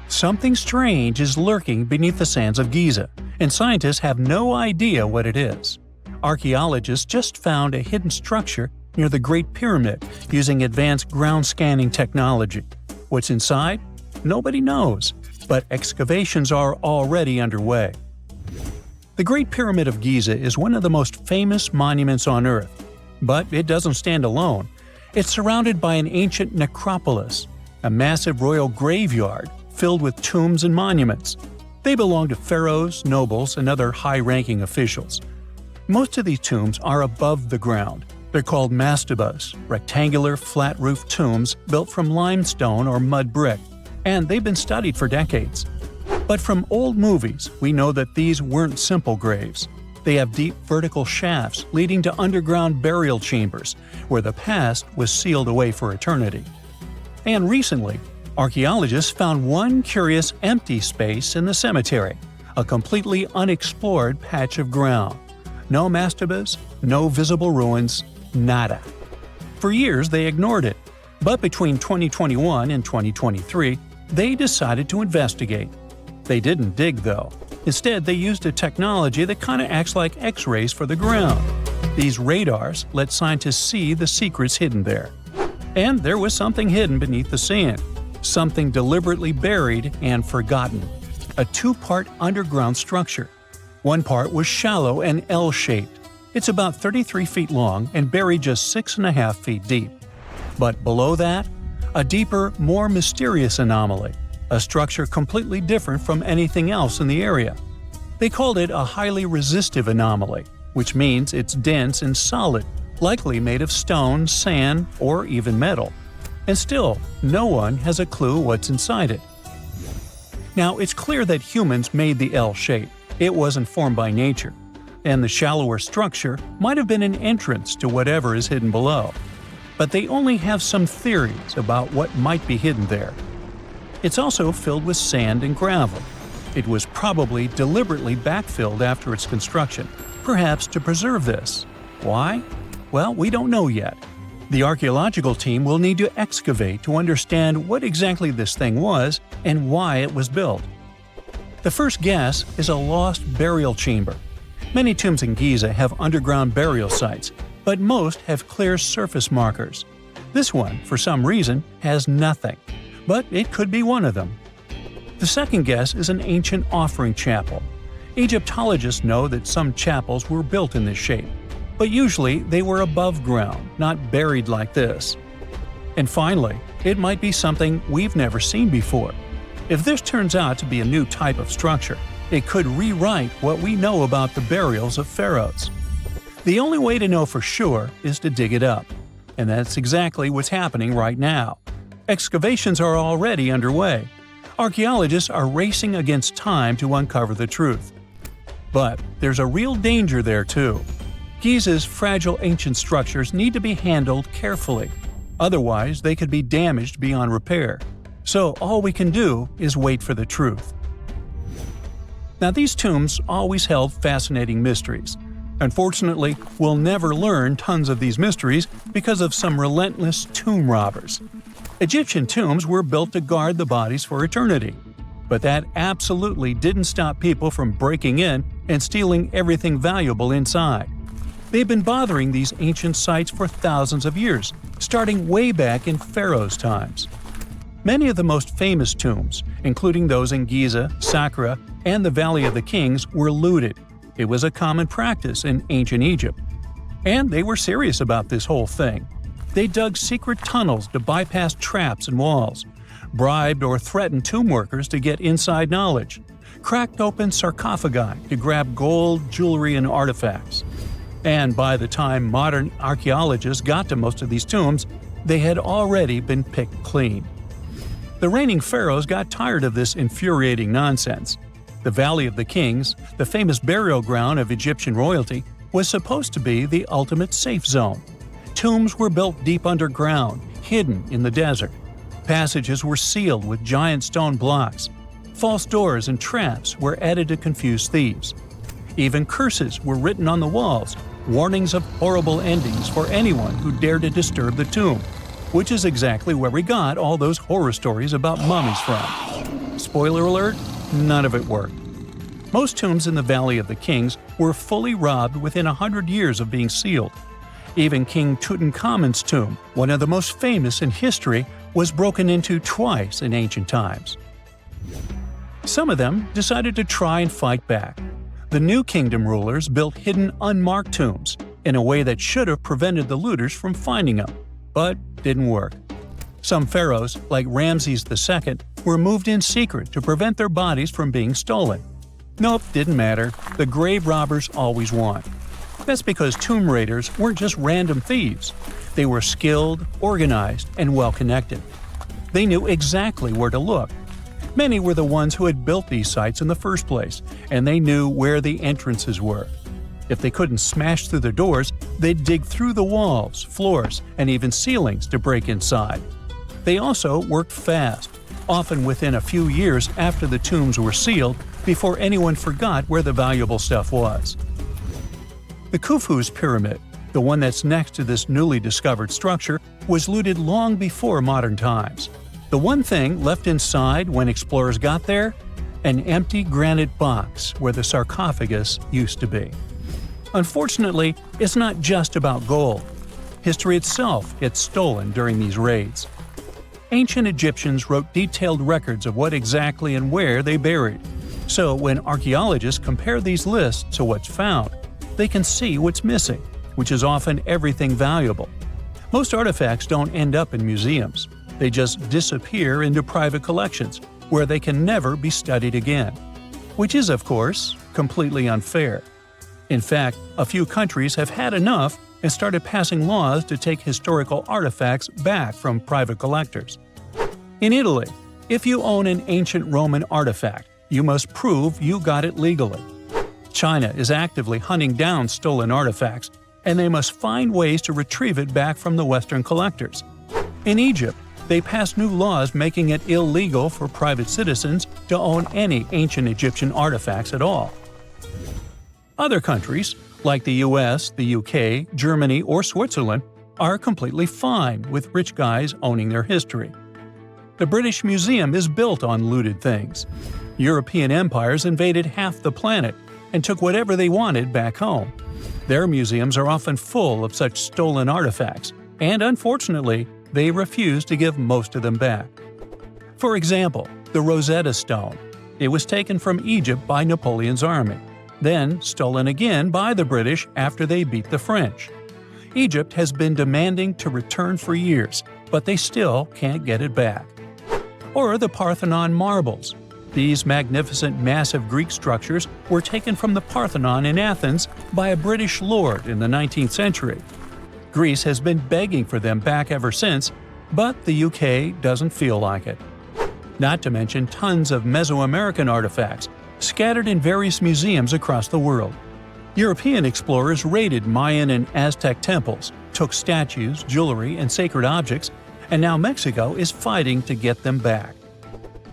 Something strange is lurking beneath the sands of Giza, and scientists have no idea what it is. Archaeologists just found a hidden structure near the Great Pyramid using advanced ground scanning technology. What's inside? Nobody knows, but excavations are already underway. The Great Pyramid of Giza is one of the most famous monuments on Earth, but it doesn't stand alone. It's surrounded by an ancient necropolis, a massive royal graveyard filled with tombs and monuments. They belong to pharaohs, nobles, and other high-ranking officials. Most of these tombs are above the ground. They're called mastabas, rectangular, flat-roofed tombs built from limestone or mud brick, and they've been studied for decades. But from old movies, we know that these weren't simple graves. They have deep vertical shafts leading to underground burial chambers, where the past was sealed away for eternity. And recently, archaeologists found one curious empty space in the cemetery, a completely unexplored patch of ground. No mastabas, no visible ruins, nada. For years they ignored it, but between 2021 and 2023, they decided to investigate. They didn't dig though. Instead, they used a technology that kind of acts like X-rays for the ground. These radars let scientists see the secrets hidden there. And there was something hidden beneath the sand, something deliberately buried and forgotten. A two-part underground structure. One part was shallow and L-shaped. It's about 33 feet long and buried just 6.5 feet deep. But below that, a deeper, more mysterious anomaly, a structure completely different from anything else in the area. They called it a highly resistive anomaly, which means it's dense and solid, likely made of stone, sand, or even metal. And still, no one has a clue what's inside it. Now, it's clear that humans made the L shape. It wasn't formed by nature. And the shallower structure might have been an entrance to whatever is hidden below. But they only have some theories about what might be hidden there. It's also filled with sand and gravel. It was probably deliberately backfilled after its construction, perhaps to preserve this. Why? Well, we don't know yet. The archaeological team will need to excavate to understand what exactly this thing was and why it was built. The first guess is a lost burial chamber. Many tombs in Giza have underground burial sites, but most have clear surface markers. This one, for some reason, has nothing, but it could be one of them. The second guess is an ancient offering chapel. Egyptologists know that some chapels were built in this shape, but usually they were above ground, not buried like this. And finally, it might be something we've never seen before. If this turns out to be a new type of structure, it could rewrite what we know about the burials of pharaohs. The only way to know for sure is to dig it up. And that's exactly what's happening right now. Excavations are already underway. Archaeologists are racing against time to uncover the truth. But there's a real danger there too. Giza's fragile ancient structures need to be handled carefully. Otherwise, they could be damaged beyond repair. So all we can do is wait for the truth. Now, these tombs always held fascinating mysteries. Unfortunately, we'll never learn tons of these mysteries because of some relentless tomb robbers. Egyptian tombs were built to guard the bodies for eternity. But that absolutely didn't stop people from breaking in and stealing everything valuable inside. They've been bothering these ancient sites for thousands of years, starting way back in Pharaoh's times. Many of the most famous tombs, including those in Giza, Saqqara, and the Valley of the Kings, were looted. It was a common practice in ancient Egypt. And they were serious about this whole thing. They dug secret tunnels to bypass traps and walls, bribed or threatened tomb workers to get inside knowledge, cracked open sarcophagi to grab gold, jewelry, and artifacts. And by the time modern archaeologists got to most of these tombs, they had already been picked clean. The reigning pharaohs got tired of this infuriating nonsense. The Valley of the Kings, the famous burial ground of Egyptian royalty, was supposed to be the ultimate safe zone. Tombs were built deep underground, hidden in the desert. Passages were sealed with giant stone blocks. False doors and traps were added to confuse thieves. Even curses were written on the walls, warnings of horrible endings for anyone who dared to disturb the tomb. which is exactly where we got all those horror stories about mummies from. Spoiler alert, none of it worked. Most tombs in the Valley of the Kings were fully robbed within 100 years of being sealed. Even King Tutankhamun's tomb, one of the most famous in history, was broken into twice in ancient times. Some of them decided to try and fight back. The New Kingdom rulers built hidden unmarked tombs in a way that should have prevented the looters from finding them, but didn't work. Some pharaohs, like Ramses II, were moved in secret to prevent their bodies from being stolen. Nope, didn't matter. The grave robbers always won. That's because tomb raiders weren't just random thieves. They were skilled, organized, and well-connected. They knew exactly where to look. Many were the ones who had built these sites in the first place, and they knew where the entrances were. If they couldn't smash through the doors, they'd dig through the walls, floors, and even ceilings to break inside. They also worked fast, often within a few years after the tombs were sealed, before anyone forgot where the valuable stuff was. The Khufu's pyramid, the one that's next to this newly discovered structure, was looted long before modern times. The one thing left inside when explorers got there? An empty granite box where the sarcophagus used to be. Unfortunately, it's not just about gold. History itself gets stolen during these raids. Ancient Egyptians wrote detailed records of what exactly and where they buried. So when archaeologists compare these lists to what's found, they can see what's missing, which is often everything valuable. Most artifacts don't end up in museums. They just disappear into private collections, where they can never be studied again. Which is, of course, completely unfair. In fact, a few countries have had enough and started passing laws to take historical artifacts back from private collectors. In Italy, if you own an ancient Roman artifact, you must prove you got it legally. China is actively hunting down stolen artifacts, and they must find ways to retrieve it back from the Western collectors. In Egypt, they passed new laws making it illegal for private citizens to own any ancient Egyptian artifacts at all. Other countries, like the US, the UK, Germany, or Switzerland, are completely fine with rich guys owning their history. The British Museum is built on looted things. European empires invaded half the planet and took whatever they wanted back home. Their museums are often full of such stolen artifacts, and unfortunately, they refuse to give most of them back. For example, the Rosetta Stone. It was taken from Egypt by Napoleon's army, then stolen again by the British after they beat the French. Egypt has been demanding to return for years, but they still can't get it back. Or the Parthenon marbles. These magnificent massive Greek structures were taken from the Parthenon in Athens by a British lord in the 19th century. Greece has been begging for them back ever since, but the UK doesn't feel like it. Not to mention tons of Mesoamerican artifacts, scattered in various museums across the world. European explorers raided Mayan and Aztec temples, took statues, jewelry, and sacred objects, and now Mexico is fighting to get them back.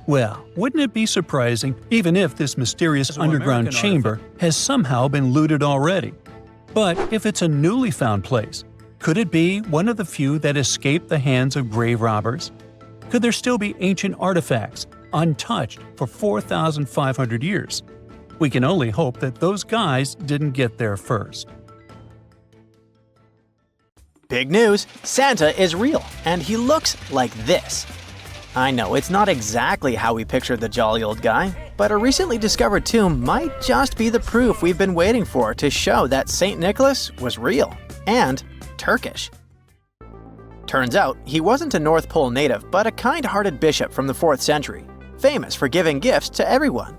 Well, wouldn't it be surprising even if this mysterious underground chamber has somehow been looted already? But if it's a newly found place, could it be one of the few that escaped the hands of grave robbers? Could there still be ancient artifacts, untouched for 4,500 years? We can only hope that those guys didn't get there first. Big news! Santa is real, and he looks like this. I know it's not exactly how we pictured the jolly old guy, but a recently discovered tomb might just be the proof we've been waiting for to show that St. Nicholas was real and Turkish. Turns out, he wasn't a North Pole native, but a kind-hearted bishop from the 4th century, famous for giving gifts to everyone.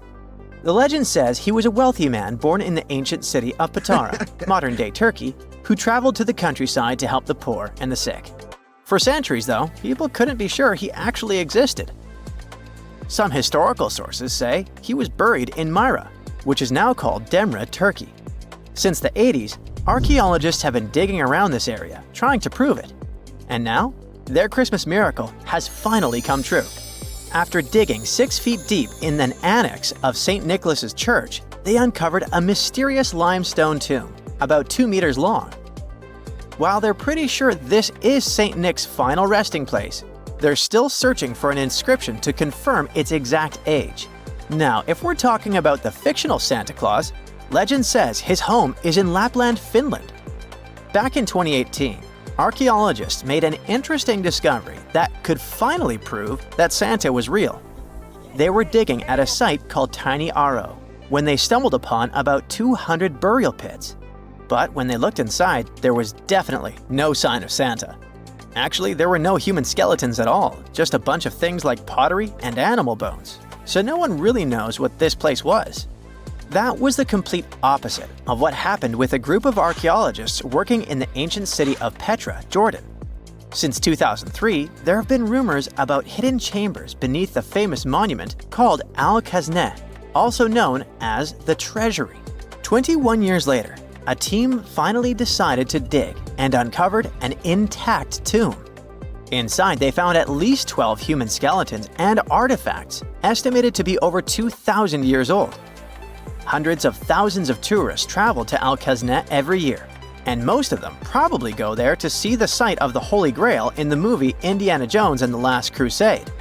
The legend says he was a wealthy man born in the ancient city of Patara, modern-day Turkey, who traveled to the countryside to help the poor and the sick. For centuries, though, people couldn't be sure he actually existed. Some historical sources say he was buried in Myra, which is now called Demre, Turkey. Since the 80s, archaeologists have been digging around this area, trying to prove it. And now, their Christmas miracle has finally come true. After digging 6 feet deep in an annex of St. Nicholas's church, they uncovered a mysterious limestone tomb, about 2 meters long. While they're pretty sure this is St. Nick's final resting place, they're still searching for an inscription to confirm its exact age. Now, if we're talking about the fictional Santa Claus, legend says his home is in Lapland, Finland. Back in 2018, archaeologists made an interesting discovery that could finally prove that Santa was real. They were digging at a site called Tiny Aro when they stumbled upon about 200 burial pits. But when they looked inside, there was definitely no sign of Santa. Actually, there were no human skeletons at all, just a bunch of things like pottery and animal bones. So no one really knows what this place was. That was the complete opposite of what happened with a group of archaeologists working in the ancient city of Petra, Jordan. Since 2003, there have been rumors about hidden chambers beneath the famous monument called Al-Khazneh, also known as the Treasury. 21 years later, a team finally decided to dig and uncovered an intact tomb. Inside, they found at least 12 human skeletons and artifacts estimated to be over 2,000 years old. Hundreds of thousands of tourists travel to Al-Khazneh every year, and most of them probably go there to see the site of the Holy Grail in the movie Indiana Jones and the Last Crusade.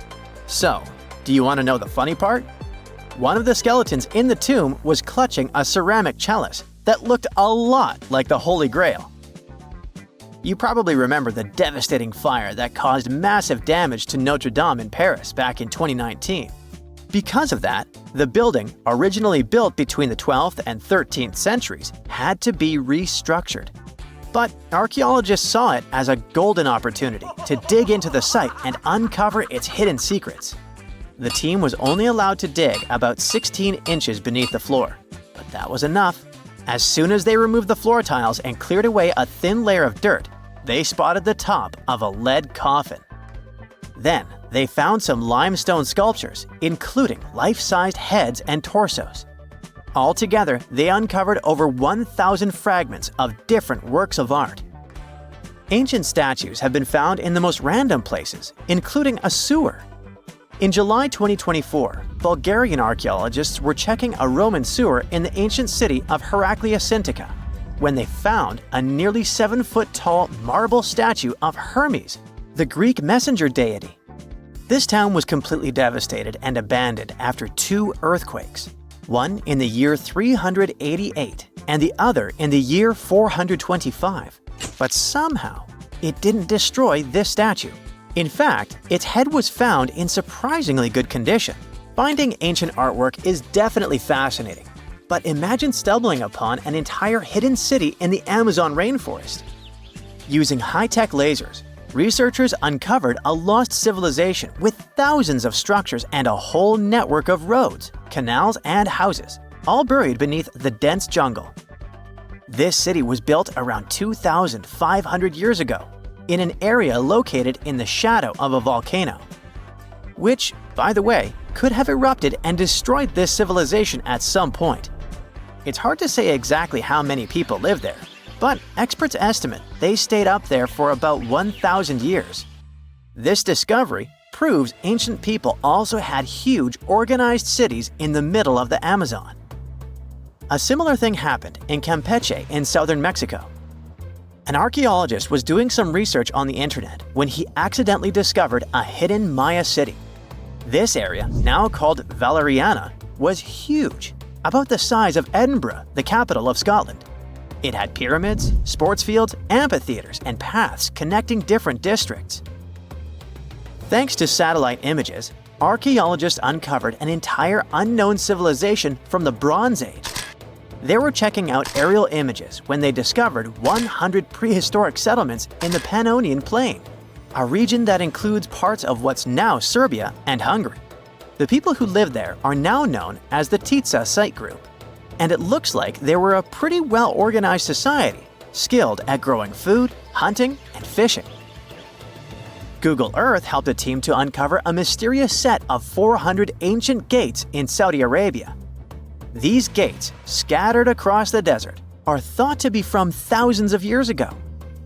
So, do you want to know the funny part? One of the skeletons in the tomb was clutching a ceramic chalice that looked a lot like the Holy Grail. You probably remember the devastating fire that caused massive damage to Notre Dame in Paris back in 2019. Because of that, the building, originally built between the 12th and 13th centuries, had to be restructured. But archaeologists saw it as a golden opportunity to dig into the site and uncover its hidden secrets. The team was only allowed to dig about 16 inches beneath the floor, but that was enough. As soon as they removed the floor tiles and cleared away a thin layer of dirt, they spotted the top of a lead coffin. Then, they found some limestone sculptures, including life-sized heads and torsos. Altogether, they uncovered over 1,000 fragments of different works of art. Ancient statues have been found in the most random places, including a sewer. In July 2024, Bulgarian archaeologists were checking a Roman sewer in the ancient city of Heraclea Sintica when they found a nearly 7-foot-tall marble statue of Hermes, the Greek messenger deity. This town was completely devastated and abandoned after 2 earthquakes, one in the year 388 and the other in the year 425. But somehow, it didn't destroy this statue. In fact, its head was found in surprisingly good condition. Finding ancient artwork is definitely fascinating, but imagine stumbling upon an entire hidden city in the Amazon rainforest. Using high-tech lasers, researchers uncovered a lost civilization with thousands of structures and a whole network of roads, canals, and houses, all buried beneath the dense jungle. This city was built around 2,500 years ago, in an area located in the shadow of a volcano, which, by the way, could have erupted and destroyed this civilization at some point. It's hard to say exactly how many people live there, but experts estimate they stayed up there for about 1,000 years. This discovery proves ancient people also had huge, organized cities in the middle of the Amazon. A similar thing happened in Campeche in southern Mexico. An archaeologist was doing some research on the internet when he accidentally discovered a hidden Maya city. This area, now called Valeriana, was huge, about the size of Edinburgh, the capital of Scotland. It had pyramids, sports fields, amphitheaters, and paths connecting different districts. Thanks to satellite images, archaeologists uncovered an entire unknown civilization from the Bronze Age. They were checking out aerial images when they discovered 100 prehistoric settlements in the Pannonian Plain, a region that includes parts of what's now Serbia and Hungary. The people who lived there are now known as the Titsa Site Group, and it looks like they were a pretty well-organized society, skilled at growing food, hunting, and fishing. Google Earth helped a team to uncover a mysterious set of 400 ancient gates in Saudi Arabia. These gates, scattered across the desert, are thought to be from thousands of years ago.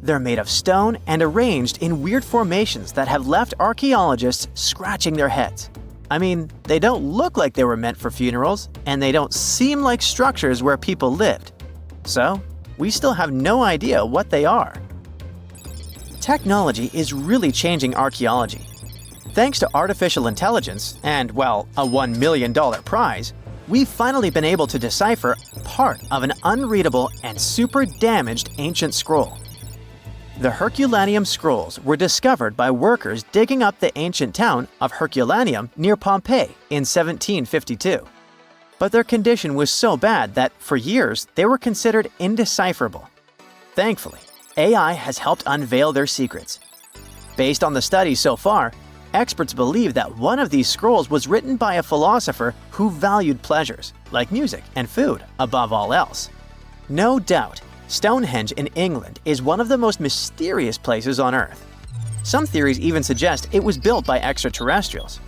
They're made of stone and arranged in weird formations that have left archaeologists scratching their heads. I mean, they don't look like they were meant for funerals, and they don't seem like structures where people lived. So, we still have no idea what they are. Technology is really changing archaeology. Thanks to artificial intelligence and, well, a $1 million prize, we've finally been able to decipher part of an unreadable and super damaged ancient scroll. The Herculaneum scrolls were discovered by workers digging up the ancient town of Herculaneum near Pompeii in 1752. But their condition was so bad that, for years, they were considered indecipherable. Thankfully, AI has helped unveil their secrets. Based on the studies so far, experts believe that one of these scrolls was written by a philosopher who valued pleasures, like music and food, above all else. No doubt, Stonehenge in England is one of the most mysterious places on Earth. Some theories even suggest it was built by extraterrestrials.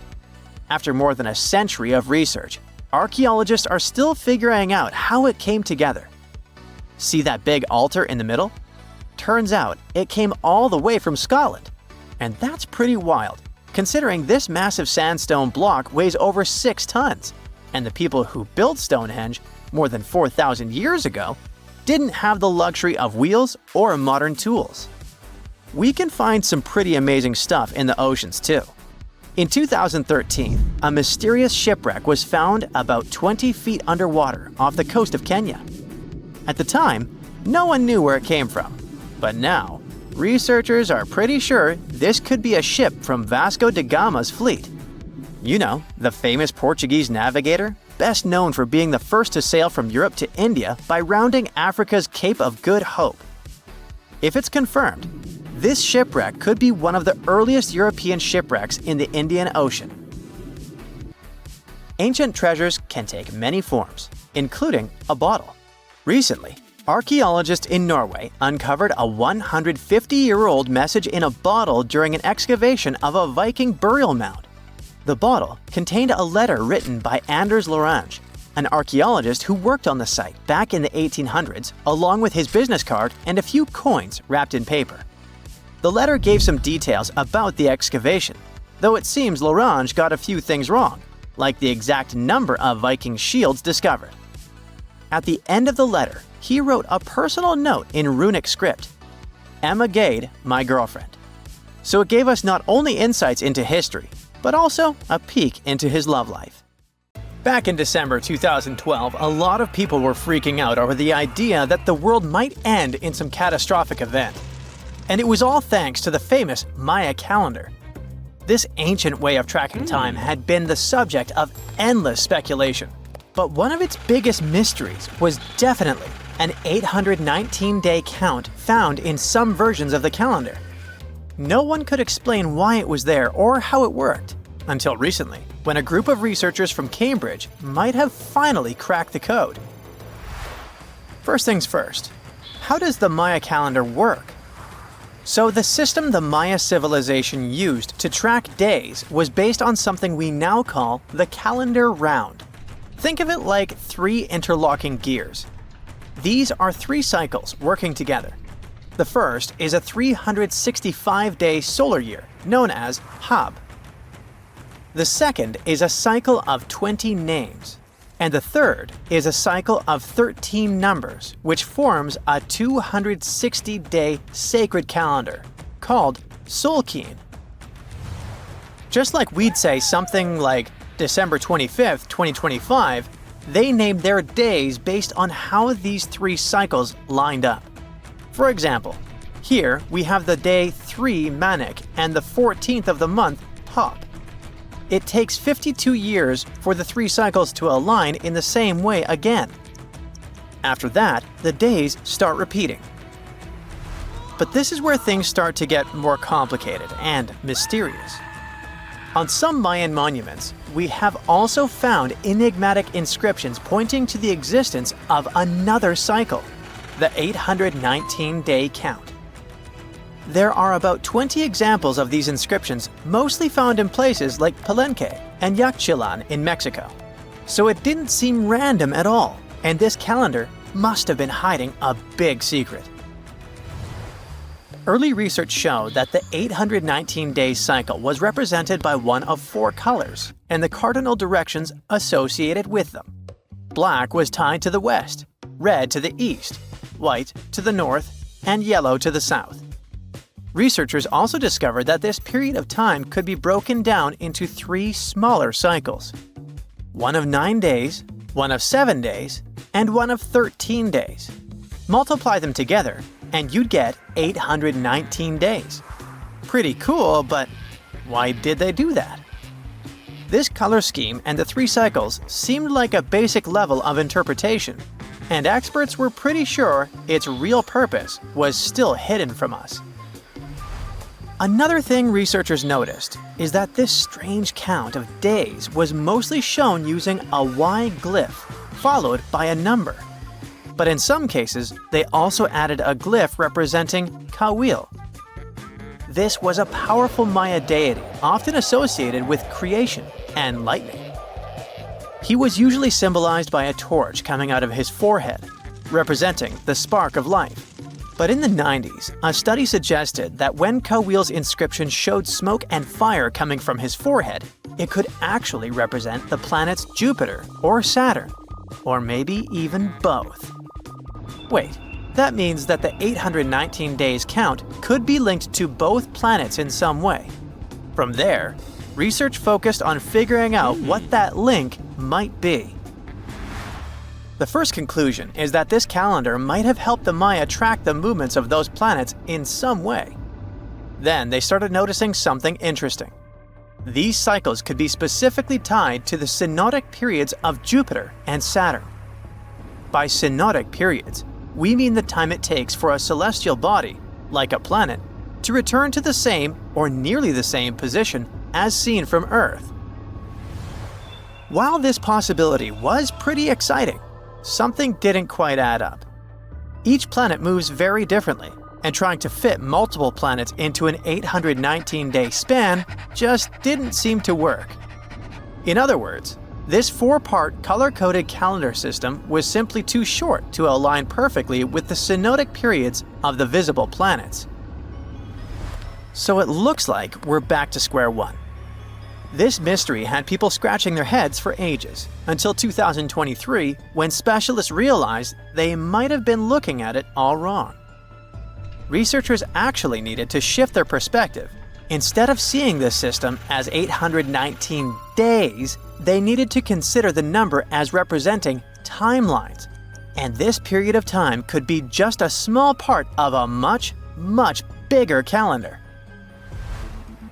After more than a century of research, archaeologists are still figuring out how it came together. See that big altar in the middle? Turns out it came all the way from Scotland. And that's pretty wild, considering this massive sandstone block weighs over 6 tons, and the people who built Stonehenge more than 4,000 years ago didn't have the luxury of wheels or modern tools. We can find some pretty amazing stuff in the oceans too. In 2013, a mysterious shipwreck was found about 20 feet underwater off the coast of Kenya. At the time, no one knew where it came from, but now, researchers are pretty sure this could be a ship from Vasco da Gama's fleet. You know, the famous Portuguese navigator, best known for being the first to sail from Europe to India by rounding Africa's Cape of Good Hope. If it's confirmed, this shipwreck could be one of the earliest European shipwrecks in the Indian Ocean. Ancient treasures can take many forms, including a bottle. Recently, archaeologists in Norway uncovered a 150-year-old message in a bottle during an excavation of a Viking burial mound. The bottle contained a letter written by Anders Lorange, an archaeologist who worked on the site back in the 1800s, along with his business card and a few coins wrapped in paper. The letter gave some details about the excavation, though it seems Lorange got a few things wrong, like the exact number of Viking shields discovered. At the end of the letter, he wrote a personal note in runic script, "Emma Gade, my girlfriend." So it gave us not only insights into history, but also a peek into his love life. Back in December 2012, a lot of people were freaking out over the idea that the world might end in some catastrophic event. And it was all thanks to the famous Maya calendar. This ancient way of tracking time had been the subject of endless speculation. But one of its biggest mysteries was definitely an 819-day count found in some versions of the calendar. No one could explain why it was there or how it worked, until recently, when a group of researchers from Cambridge might have finally cracked the code. First things first, how does the Maya calendar work? So the system the Maya civilization used to track days was based on something we now call the calendar round. Think of it like 3 interlocking gears. These are 3 cycles working together. The first is a 365-day solar year, known as Hab. The second is a cycle of 20 names. And the third is a cycle of 13 numbers, which forms a 260-day sacred calendar, called Solkeen. Just like we'd say something like December 25th, 2025, they named their days based on how these 3 cycles lined up. For example, here we have the day 3 Manik and the 14th of the month Hop. It takes 52 years for the 3 cycles to align in the same way again. After that, the days start repeating. But this is where things start to get more complicated and mysterious. On some Mayan monuments, we have also found enigmatic inscriptions pointing to the existence of another cycle, the 819-day count. There are about 20 examples of these inscriptions, mostly found in places like Palenque and Yaxchilan in Mexico. So it didn't seem random at all, and this calendar must have been hiding a big secret. Early research showed that the 819-day cycle was represented by one of 4 colors and the cardinal directions associated with them. Black was tied to the west, red to the east, white to the north, and yellow to the south. Researchers also discovered that this period of time could be broken down into 3 smaller cycles. One of 9 days, one of 7 days, and one of 13 days. Multiply them together, and you'd get 819 days. Pretty cool, but why did they do that? This color scheme and the 3 cycles seemed like a basic level of interpretation, and experts were pretty sure its real purpose was still hidden from us. Another thing researchers noticed is that this strange count of days was mostly shown using a Y glyph, followed by a number. But in some cases, they also added a glyph representing Kawil. This was a powerful Maya deity, often associated with creation and lightning. He was usually symbolized by a torch coming out of his forehead, representing the spark of life. But in the 90s, a study suggested that when Kawil's inscription showed smoke and fire coming from his forehead, it could actually represent the planets Jupiter or Saturn, or maybe even both. Wait, that means that the 819 days count could be linked to both planets in some way. From there, research focused on figuring out what that link might be. The first conclusion is that this calendar might have helped the Maya track the movements of those planets in some way. Then they started noticing something interesting. These cycles could be specifically tied to the synodic periods of Jupiter and Saturn. By synodic periods, we mean the time it takes for a celestial body, like a planet, to return to the same or nearly the same position as seen from Earth. While this possibility was pretty exciting, something didn't quite add up. Each planet moves very differently, and trying to fit multiple planets into an 819-day span just didn't seem to work. In other words, this 4-part color-coded calendar system was simply too short to align perfectly with the synodic periods of the visible planets. So it looks like we're back to square one. This mystery had people scratching their heads for ages, until 2023, when specialists realized they might have been looking at it all wrong. Researchers actually needed to shift their perspective. Instead of seeing this system as 819 days, they needed to consider the number as representing timelines. And this period of time could be just a small part of a much, much bigger calendar.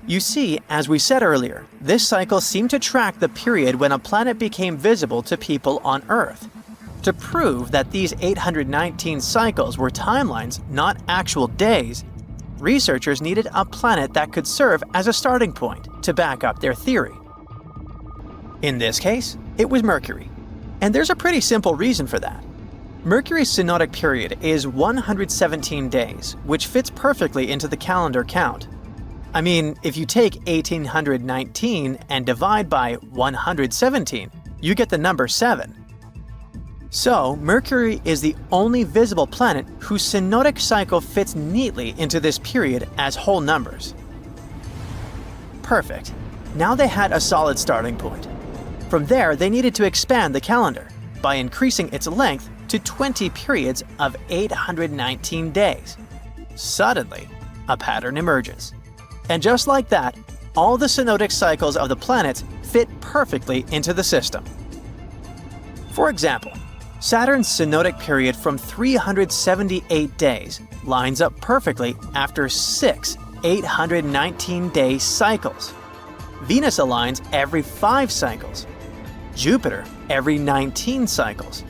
You see, as we said earlier, this cycle seemed to track the period when a planet became visible to people on Earth. To prove that these 819 cycles were timelines, not actual days, researchers needed a planet that could serve as a starting point to back up their theory. In this case, it was Mercury. And there's a pretty simple reason for that. Mercury's synodic period is 117 days, which fits perfectly into the calendar count. I mean, if you take 1819 and divide by 117, you get the number 7. So, Mercury is the only visible planet whose synodic cycle fits neatly into this period as whole numbers. Perfect. Now they had a solid starting point. From there, they needed to expand the calendar by increasing its length to 20 periods of 819 days. Suddenly, a pattern emerges. And just like that, all the synodic cycles of the planets fit perfectly into the system. For example, Saturn's synodic period from 378 days lines up perfectly after 6 819-day cycles. Venus aligns every 5 cycles. Jupiter every 19 cycles.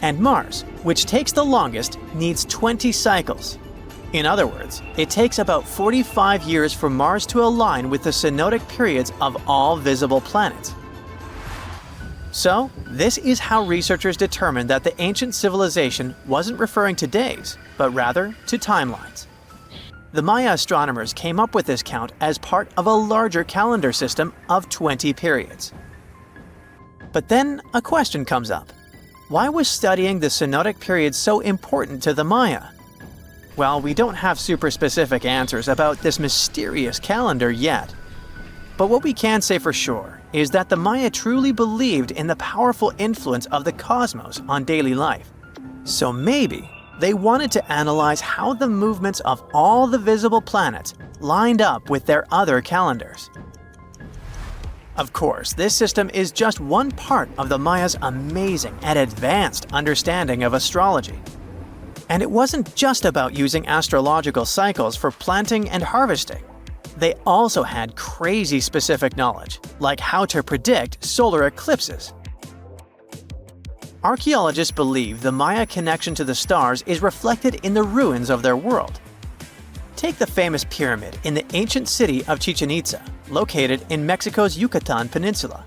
And Mars, which takes the longest, needs 20 cycles. In other words, it takes about 45 years for Mars to align with the synodic periods of all visible planets. So, this is how researchers determined that the ancient civilization wasn't referring to days, but rather to timelines. The Maya astronomers came up with this count as part of a larger calendar system of 20 periods. But then a question comes up. Why was studying the synodic period so important to the Maya? Well, we don't have super specific answers about this mysterious calendar yet. But what we can say for sure is that the Maya truly believed in the powerful influence of the cosmos on daily life. So maybe They wanted to analyze how the movements of all the visible planets lined up with their other calendars. Of course, this system is just one part of the Maya's amazing and advanced understanding of astrology. And it wasn't just about using astrological cycles for planting and harvesting. They also had crazy specific knowledge, like how to predict solar eclipses. Archaeologists believe the Maya connection to the stars is reflected in the ruins of their world. Take the famous pyramid in the ancient city of Chichen Itza, located in Mexico's Yucatan Peninsula.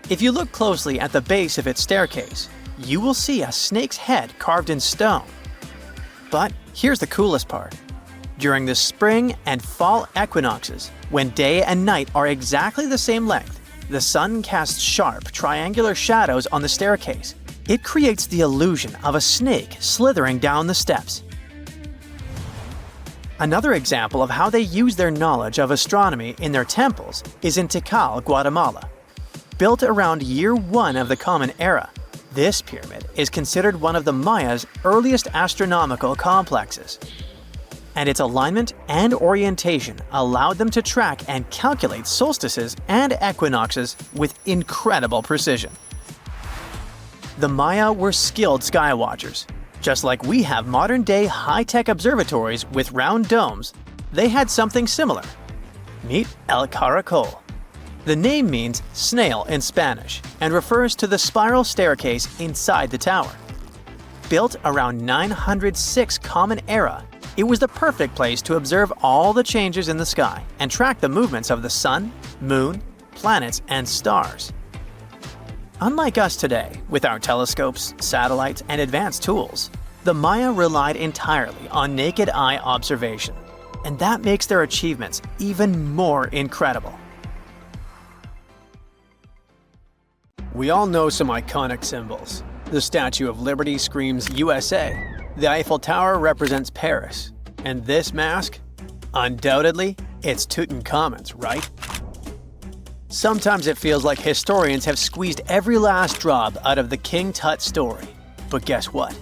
If you look closely at the base of its staircase, you will see a snake's head carved in stone. But here's the coolest part. During the spring and fall equinoxes, when day and night are exactly the same length, the sun casts sharp, triangular shadows on the staircase. It creates the illusion of a snake slithering down the steps. Another example of how they use their knowledge of astronomy in their temples is in Tikal, Guatemala. Built around year 1 of the Common Era, this pyramid is considered one of the Maya's earliest astronomical complexes. And its alignment and orientation allowed them to track and calculate solstices and equinoxes with incredible precision. The Maya were skilled skywatchers. Just like we have modern-day high-tech observatories with round domes, they had something similar. Meet El Caracol. The name means snail in Spanish and refers to the spiral staircase inside the tower. Built around 906 Common Era, it was the perfect place to observe all the changes in the sky and track the movements of the sun, moon, planets, and stars. Unlike us today, with our telescopes, satellites, and advanced tools, the Maya relied entirely on naked eye observation, and that makes their achievements even more incredible. We all know some iconic symbols. The Statue of Liberty screams USA, the Eiffel Tower represents Paris, and this mask? Undoubtedly, it's Tutankhamun's, right? Sometimes it feels like historians have squeezed every last drop out of the King Tut story. But guess what?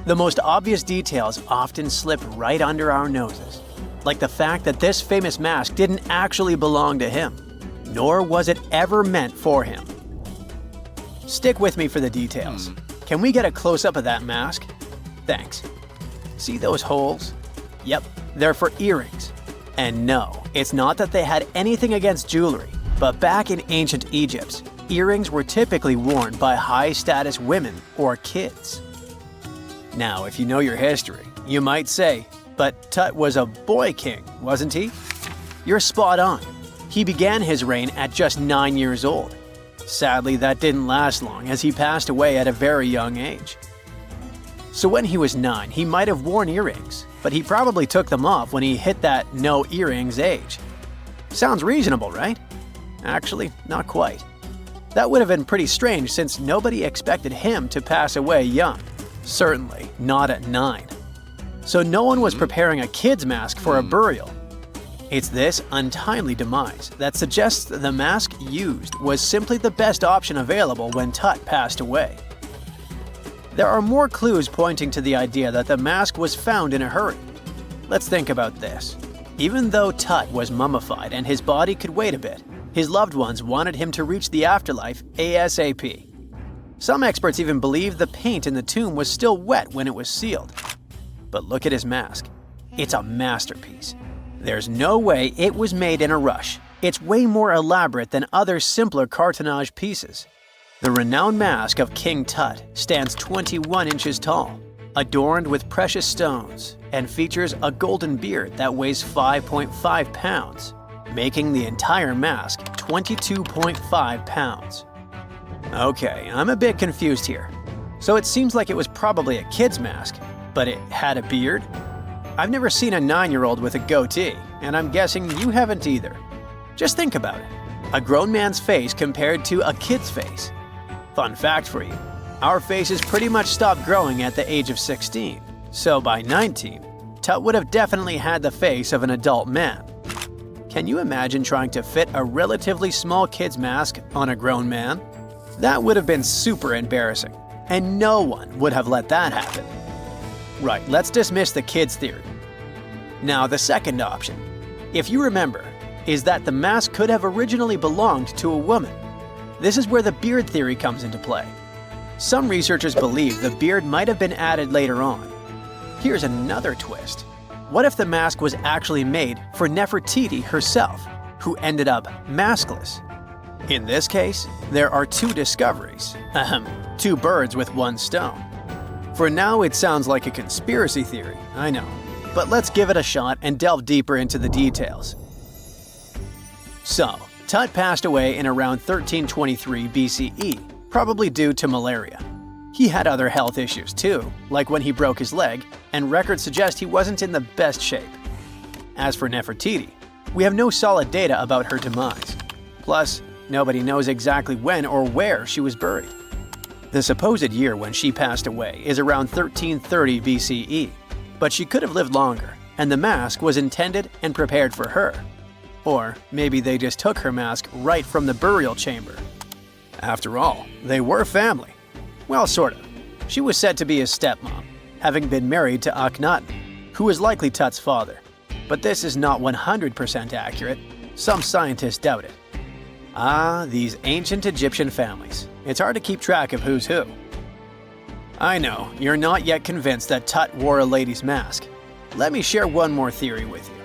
The most obvious details often slip right under our noses. Like the fact that this famous mask didn't actually belong to him, nor was it ever meant for him. Stick with me for the details. Can we get a close-up of that mask? Thanks. See those holes? Yep, they're for earrings. And no, it's not that they had anything against jewelry. But back in ancient Egypt, earrings were typically worn by high-status women or kids. Now, if you know your history, you might say, but Tut was a boy king, wasn't he? You're spot on. He began his reign at just 9 years old. Sadly, that didn't last long as he passed away at a very young age. So when he was 9, he might have worn earrings, but he probably took them off when he hit that no earrings age. Sounds reasonable, right? Actually, not quite. That would have been pretty strange since nobody expected him to pass away young. Certainly not at 9. So no one was preparing a kid's mask for a burial. It's this untimely demise that suggests that the mask used was simply the best option available when Tut passed away. There are more clues pointing to the idea that the mask was found in a hurry. Let's think about this. Even though Tut was mummified and his body could wait a bit, his loved ones wanted him to reach the afterlife ASAP. Some experts even believe the paint in the tomb was still wet when it was sealed. But look at his mask. It's a masterpiece. There's no way it was made in a rush. It's way more elaborate than other simpler cartonnage pieces. The renowned mask of King Tut stands 21 inches tall, adorned with precious stones, and features a golden beard that weighs 5.5 pounds. Making the entire mask 22.5 pounds. Okay, I'm a bit confused here. So it seems like it was probably a kid's mask, but it had a beard? I've never seen a 9-year-old with a goatee, and I'm guessing you haven't either. Just think about it. A grown man's face compared to a kid's face. Fun fact for you, our faces pretty much stopped growing at the age of 16, so by 19, Tut would have definitely had the face of an adult man. Can you imagine trying to fit a relatively small kid's mask on a grown man? That would have been super embarrassing, and no one would have let that happen. Right, let's dismiss the kids' theory. Now, the second option, if you remember, is that the mask could have originally belonged to a woman. This is where the beard theory comes into play. Some researchers believe the beard might have been added later on. Here's another twist. What if the mask was actually made for Nefertiti herself, who ended up maskless? In this case, there are two discoveries. Two birds with one stone. For now, it sounds like a conspiracy theory, I know. But let's give it a shot and delve deeper into the details. So, Tut passed away in around 1323 BCE, probably due to malaria. He had other health issues too, like when he broke his leg, and records suggest he wasn't in the best shape. As for Nefertiti, we have no solid data about her demise. Plus, nobody knows exactly when or where she was buried. The supposed year when she passed away is around 1330 BCE, but she could have lived longer, and the mask was intended and prepared for her. Or maybe they just took her mask right from the burial chamber. After all, they were family. Well, sort of. She was said to be his stepmom, having been married to Akhenaten, who was likely Tut's father. But this is not 100% accurate. Some scientists doubt it. Ah, these ancient Egyptian families. It's hard to keep track of who's who. I know, you're not yet convinced that Tut wore a lady's mask. Let me share one more theory with you.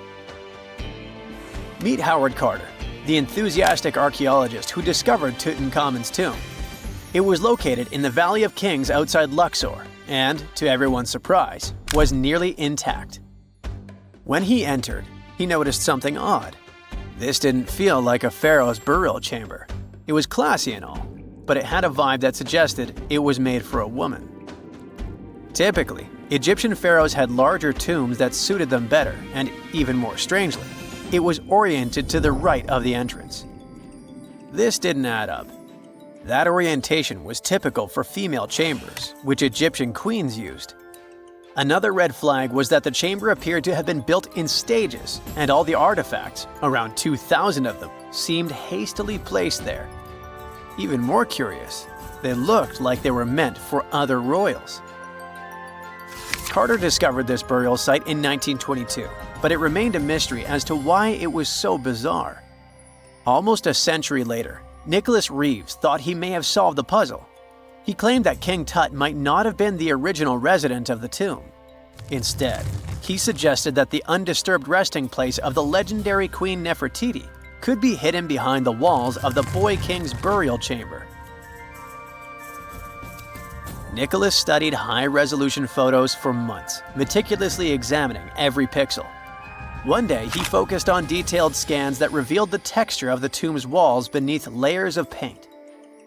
Meet Howard Carter, the enthusiastic archaeologist who discovered Tutankhamun's tomb. It was located in the Valley of Kings outside Luxor, and, to everyone's surprise, was nearly intact. When he entered, he noticed something odd. This didn't feel like a pharaoh's burial chamber. It was classy and all, but it had a vibe that suggested it was made for a woman. Typically, Egyptian pharaohs had larger tombs that suited them better, and even more strangely, it was oriented to the right of the entrance. This didn't add up. That orientation was typical for female chambers, which Egyptian queens used. Another red flag was that the chamber appeared to have been built in stages, and all the artifacts, around 2,000 of them, seemed hastily placed there. Even more curious, they looked like they were meant for other royals. Carter discovered this burial site in 1922, but it remained a mystery as to why it was so bizarre. Almost a century later, Nicholas Reeves thought he may have solved the puzzle. He claimed that King Tut might not have been the original resident of the tomb. Instead, he suggested that the undisturbed resting place of the legendary Queen Nefertiti could be hidden behind the walls of the boy king's burial chamber. Nicholas studied high-resolution photos for months, meticulously examining every pixel. One day, he focused on detailed scans that revealed the texture of the tomb's walls beneath layers of paint.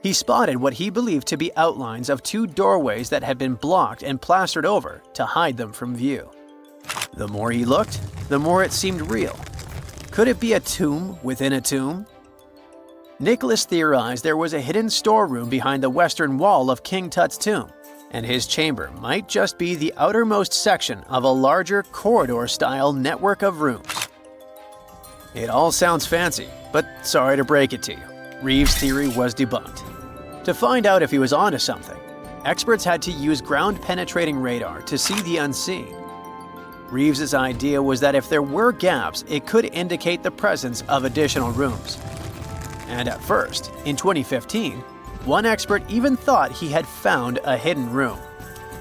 He spotted what he believed to be outlines of two doorways that had been blocked and plastered over to hide them from view. The more he looked, the more it seemed real. Could it be a tomb within a tomb? Nicholas theorized there was a hidden storeroom behind the western wall of King Tut's tomb, and his chamber might just be the outermost section of a larger corridor-style network of rooms. It all sounds fancy, but sorry to break it to you. Reeves' theory was debunked. To find out if he was onto something, experts had to use ground-penetrating radar to see the unseen. Reeves' idea was that if there were gaps, it could indicate the presence of additional rooms. And at first, in 2015, one expert even thought he had found a hidden room.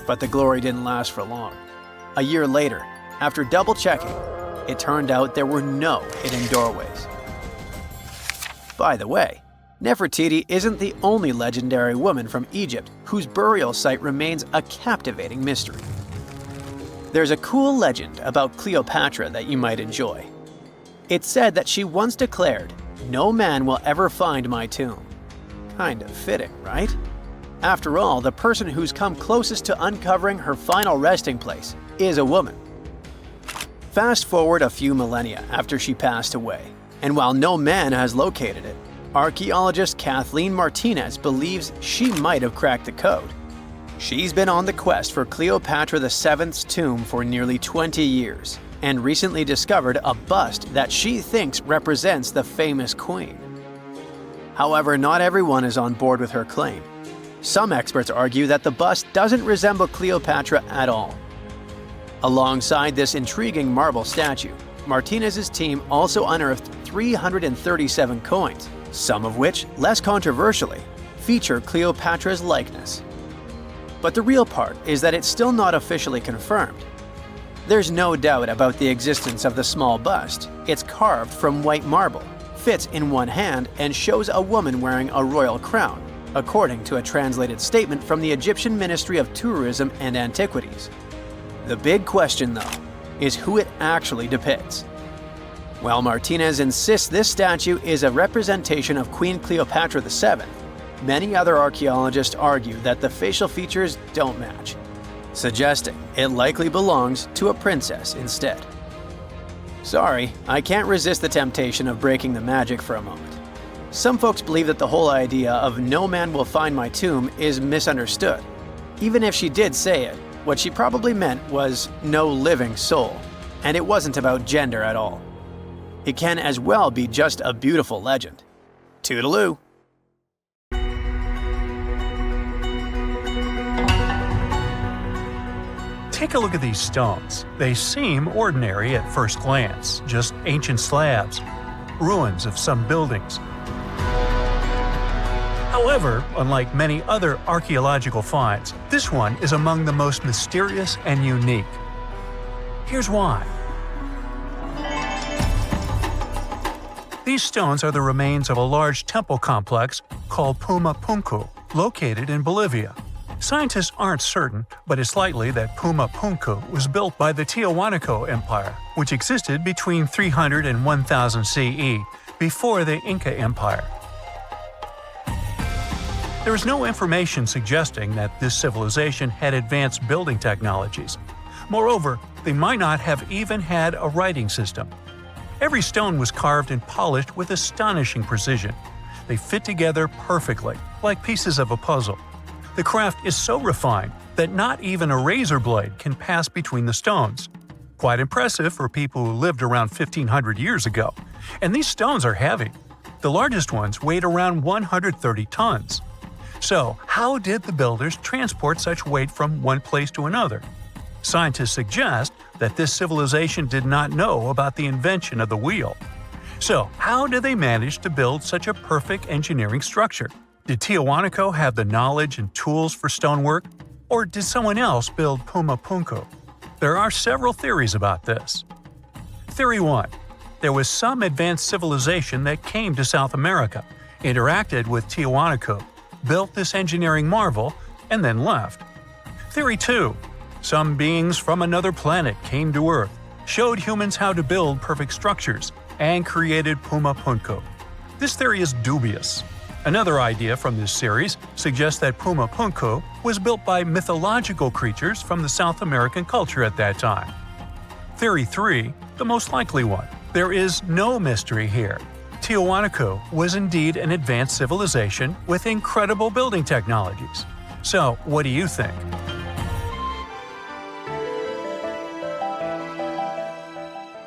But the glory didn't last for long. A year later, after double-checking, it turned out there were no hidden doorways. By the way, Nefertiti isn't the only legendary woman from Egypt whose burial site remains a captivating mystery. There's a cool legend about Cleopatra that you might enjoy. It's said that she once declared, "No man will ever find my tomb." Kind of fitting, right? After all, the person who's come closest to uncovering her final resting place is a woman. Fast forward a few millennia after she passed away, and while no man has located it, archaeologist Kathleen Martinez believes she might have cracked the code. She's been on the quest for Cleopatra VII's tomb for nearly 20 years, and recently discovered a bust that she thinks represents the famous queen. However, not everyone is on board with her claim. Some experts argue that the bust doesn't resemble Cleopatra at all. Alongside this intriguing marble statue, Martinez's team also unearthed 337 coins, some of which, less controversially, feature Cleopatra's likeness. But the real part is that it's still not officially confirmed. There's no doubt about the existence of the small bust. It's carved from white marble, fits in one hand, and shows a woman wearing a royal crown, according to a translated statement from the Egyptian Ministry of Tourism and Antiquities. The big question, though, is who it actually depicts. While Martinez insists this statue is a representation of Queen Cleopatra VII, many other archaeologists argue that the facial features don't match, suggesting it likely belongs to a princess instead. Sorry, I can't resist the temptation of breaking the magic for a moment. Some folks believe that the whole idea of "no man will find my tomb" is misunderstood. Even if she did say it, what she probably meant was "no living soul," and it wasn't about gender at all. It can as well be just a beautiful legend. Toodaloo! Take a look at these stones. They seem ordinary at first glance, just ancient slabs, ruins of some buildings. However, unlike many other archaeological finds, this one is among the most mysterious and unique. Here's why. These stones are the remains of a large temple complex called Puma Punku, located in Bolivia. Scientists aren't certain, but it's likely that Puma Punku was built by the Tiahuanaco Empire, which existed between 300 and 1000 CE, before the Inca Empire. There is no information suggesting that this civilization had advanced building technologies. Moreover, they might not have even had a writing system. Every stone was carved and polished with astonishing precision. They fit together perfectly, like pieces of a puzzle. The craft is so refined that not even a razor blade can pass between the stones. Quite impressive for people who lived around 1500 years ago. And these stones are heavy. The largest ones weighed around 130 tons. So, how did the builders transport such weight from one place to another? Scientists suggest that this civilization did not know about the invention of the wheel. So, how did they manage to build such a perfect engineering structure? Did Tiahuanaco have the knowledge and tools for stonework? Or did someone else build Puma Punku? There are several theories about this. Theory 1. There was some advanced civilization that came to South America, interacted with Tiahuanaco, built this engineering marvel, and then left. Theory 2. Some beings from another planet came to Earth, showed humans how to build perfect structures, and created Puma Punku. This theory is dubious. Another idea from this series suggests that Puma Punku was built by mythological creatures from the South American culture at that time. Theory 3, the most likely one. There is no mystery here. Tiahuanaco was indeed an advanced civilization with incredible building technologies. So, what do you think?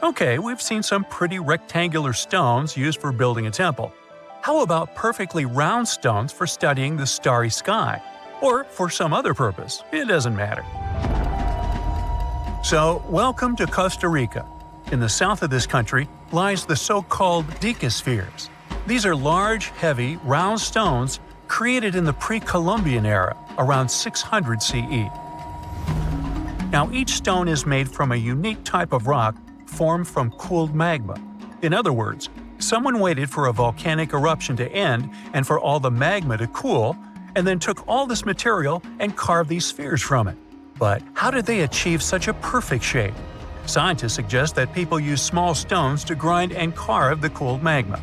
Okay, we've seen some pretty rectangular stones used for building a temple. How about perfectly round stones for studying the starry sky? Or for some other purpose, it doesn't matter. So, welcome to Costa Rica. In the south of this country lies the so-called decaspheres. These are large, heavy, round stones created in the pre-Columbian era, around 600 CE. Now, each stone is made from a unique type of rock formed from cooled magma. In other words, someone waited for a volcanic eruption to end and for all the magma to cool, and then took all this material and carved these spheres from it. But how did they achieve such a perfect shape? Scientists suggest that people used small stones to grind and carve the cooled magma.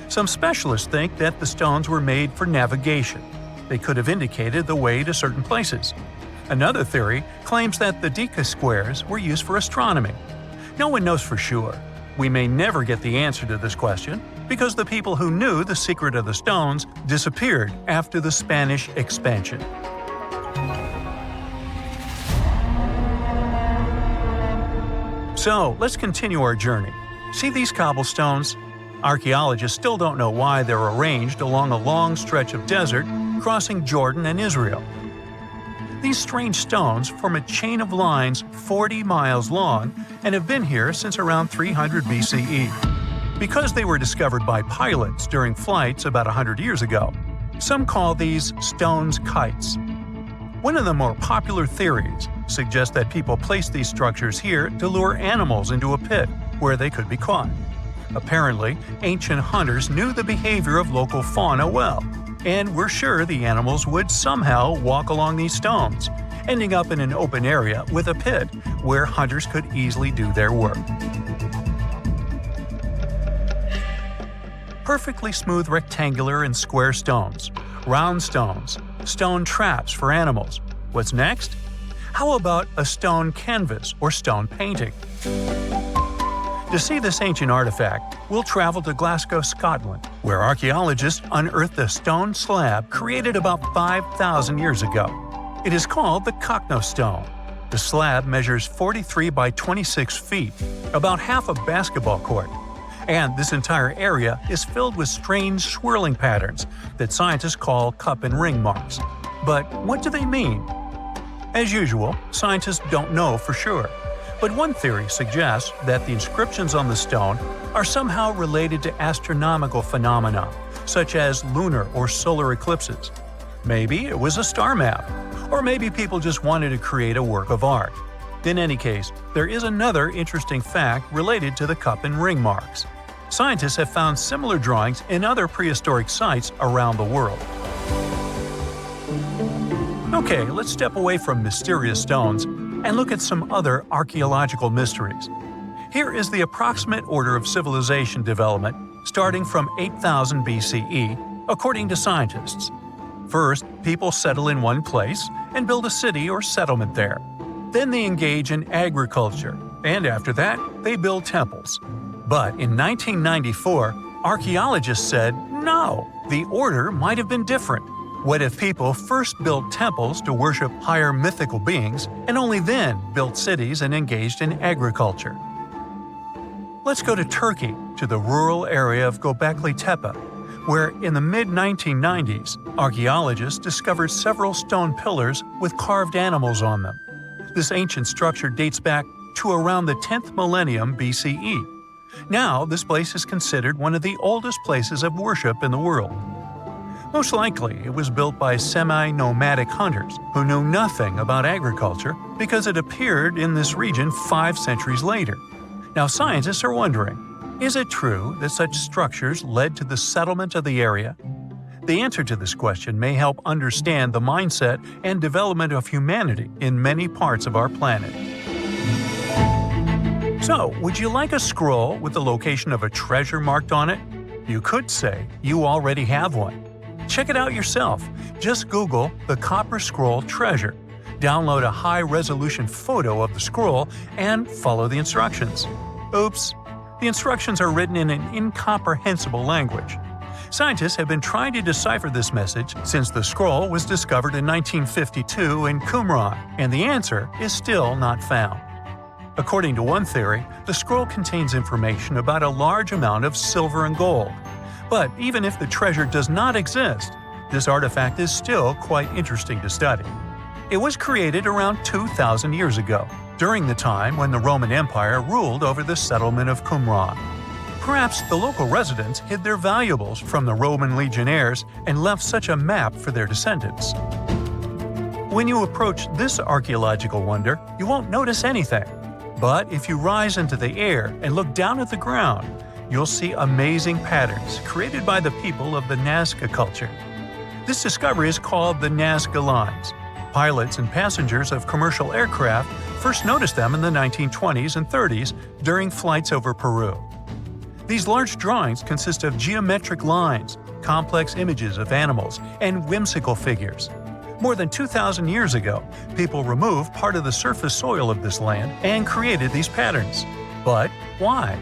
Some specialists think that the stones were made for navigation. They could have indicated the way to certain places. Another theory claims that the deca squares were used for astronomy. No one knows for sure. We may never get the answer to this question because the people who knew the secret of the stones disappeared after the Spanish expansion. So, let's continue our journey. See these cobblestones? Archaeologists still don't know why they're arranged along a long stretch of desert crossing Jordan and Israel. These strange stones form a chain of lines 40 miles long and have been here since around 300 BCE. Because they were discovered by pilots during flights about 100 years ago, some call these stones kites. One of the more popular theories suggests that people placed these structures here to lure animals into a pit where they could be caught. Apparently, ancient hunters knew the behavior of local fauna well, and were sure the animals would somehow walk along these stones, ending up in an open area with a pit where hunters could easily do their work. Perfectly smooth rectangular and square stones, round stones, stone traps for animals. What's next? How about a stone canvas or stone painting? To see this ancient artifact, we'll travel to Glasgow, Scotland, where archaeologists unearthed a stone slab created about 5,000 years ago. It is called the Cockno Stone. The slab measures 43 by 26 feet, about half a basketball court. And this entire area is filled with strange swirling patterns that scientists call cup and ring marks. But what do they mean? As usual, scientists don't know for sure. But one theory suggests that the inscriptions on the stone are somehow related to astronomical phenomena, such as lunar or solar eclipses. Maybe it was a star map, or maybe people just wanted to create a work of art. In any case, there is another interesting fact related to the cup and ring marks. Scientists have found similar drawings in other prehistoric sites around the world. Okay, let's step away from mysterious stones and look at some other archaeological mysteries. Here is the approximate order of civilization development starting from 8000 BCE, according to scientists. First, people settle in one place and build a city or settlement there. Then they engage in agriculture, and after that, they build temples. But in 1994, archaeologists said, no, the order might have been different. What if people first built temples to worship higher mythical beings and only then built cities and engaged in agriculture? Let's go to Turkey, to the rural area of Göbekli Tepe, where in the mid-1990s, archaeologists discovered several stone pillars with carved animals on them. This ancient structure dates back to around the 10th millennium BCE. Now, this place is considered one of the oldest places of worship in the world. Most likely, it was built by semi-nomadic hunters who knew nothing about agriculture because it appeared in this region 5 centuries later. Now, scientists are wondering, is it true that such structures led to the settlement of the area? The answer to this question may help understand the mindset and development of humanity in many parts of our planet. So, would you like a scroll with the location of a treasure marked on it? You could say you already have one. Check it out yourself. Just Google the Copper Scroll Treasure. Download a high-resolution photo of the scroll and follow the instructions. Oops! The instructions are written in an incomprehensible language. Scientists have been trying to decipher this message since the scroll was discovered in 1952 in Qumran, and the answer is still not found. According to one theory, the scroll contains information about a large amount of silver and gold. But even if the treasure does not exist, this artifact is still quite interesting to study. It was created around 2,000 years ago, during the time when the Roman Empire ruled over the settlement of Qumran. Perhaps the local residents hid their valuables from the Roman legionnaires and left such a map for their descendants. When you approach this archaeological wonder, you won't notice anything. But if you rise into the air and look down at the ground, you'll see amazing patterns created by the people of the Nazca culture. This discovery is called the Nazca Lines. Pilots and passengers of commercial aircraft first noticed them in the 1920s and 30s during flights over Peru. These large drawings consist of geometric lines, complex images of animals, and whimsical figures. More than 2,000 years ago, people removed part of the surface soil of this land and created these patterns. But why?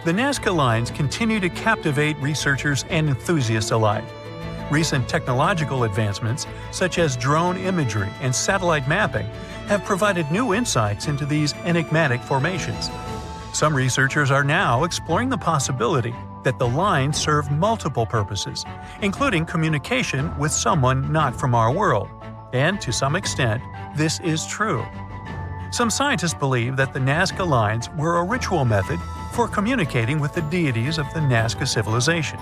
The Nazca Lines continue to captivate researchers and enthusiasts alike. Recent technological advancements, such as drone imagery and satellite mapping, have provided new insights into these enigmatic formations. Some researchers are now exploring the possibility that the lines serve multiple purposes, including communication with someone not from our world. And to some extent, this is true. Some scientists believe that the Nazca lines were a ritual method for communicating with the deities of the Nazca civilization.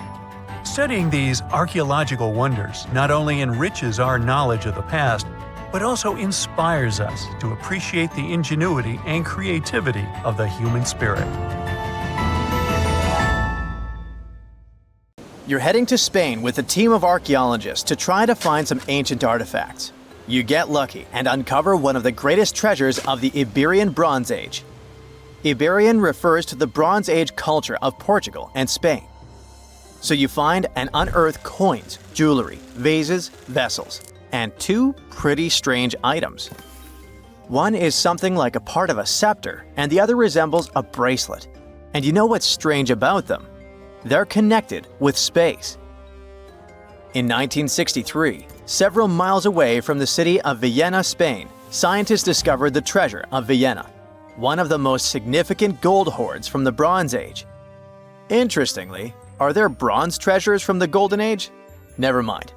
Studying these archaeological wonders not only enriches our knowledge of the past, but also inspires us to appreciate the ingenuity and creativity of the human spirit. You're heading to Spain with a team of archaeologists to try to find some ancient artifacts. You get lucky and uncover one of the greatest treasures of the Iberian Bronze Age. Iberian refers to the Bronze Age culture of Portugal and Spain. So you find and unearth coins, jewelry, vases, vessels, and two pretty strange items. One is something like a part of a scepter, and the other resembles a bracelet. And you know what's strange about them? They're connected with space. In 1963, several miles away from the city of Villena, Spain, scientists discovered the treasure of Villena, one of the most significant gold hoards from the Bronze Age. Interestingly, are there bronze treasures from the Golden Age? Never mind.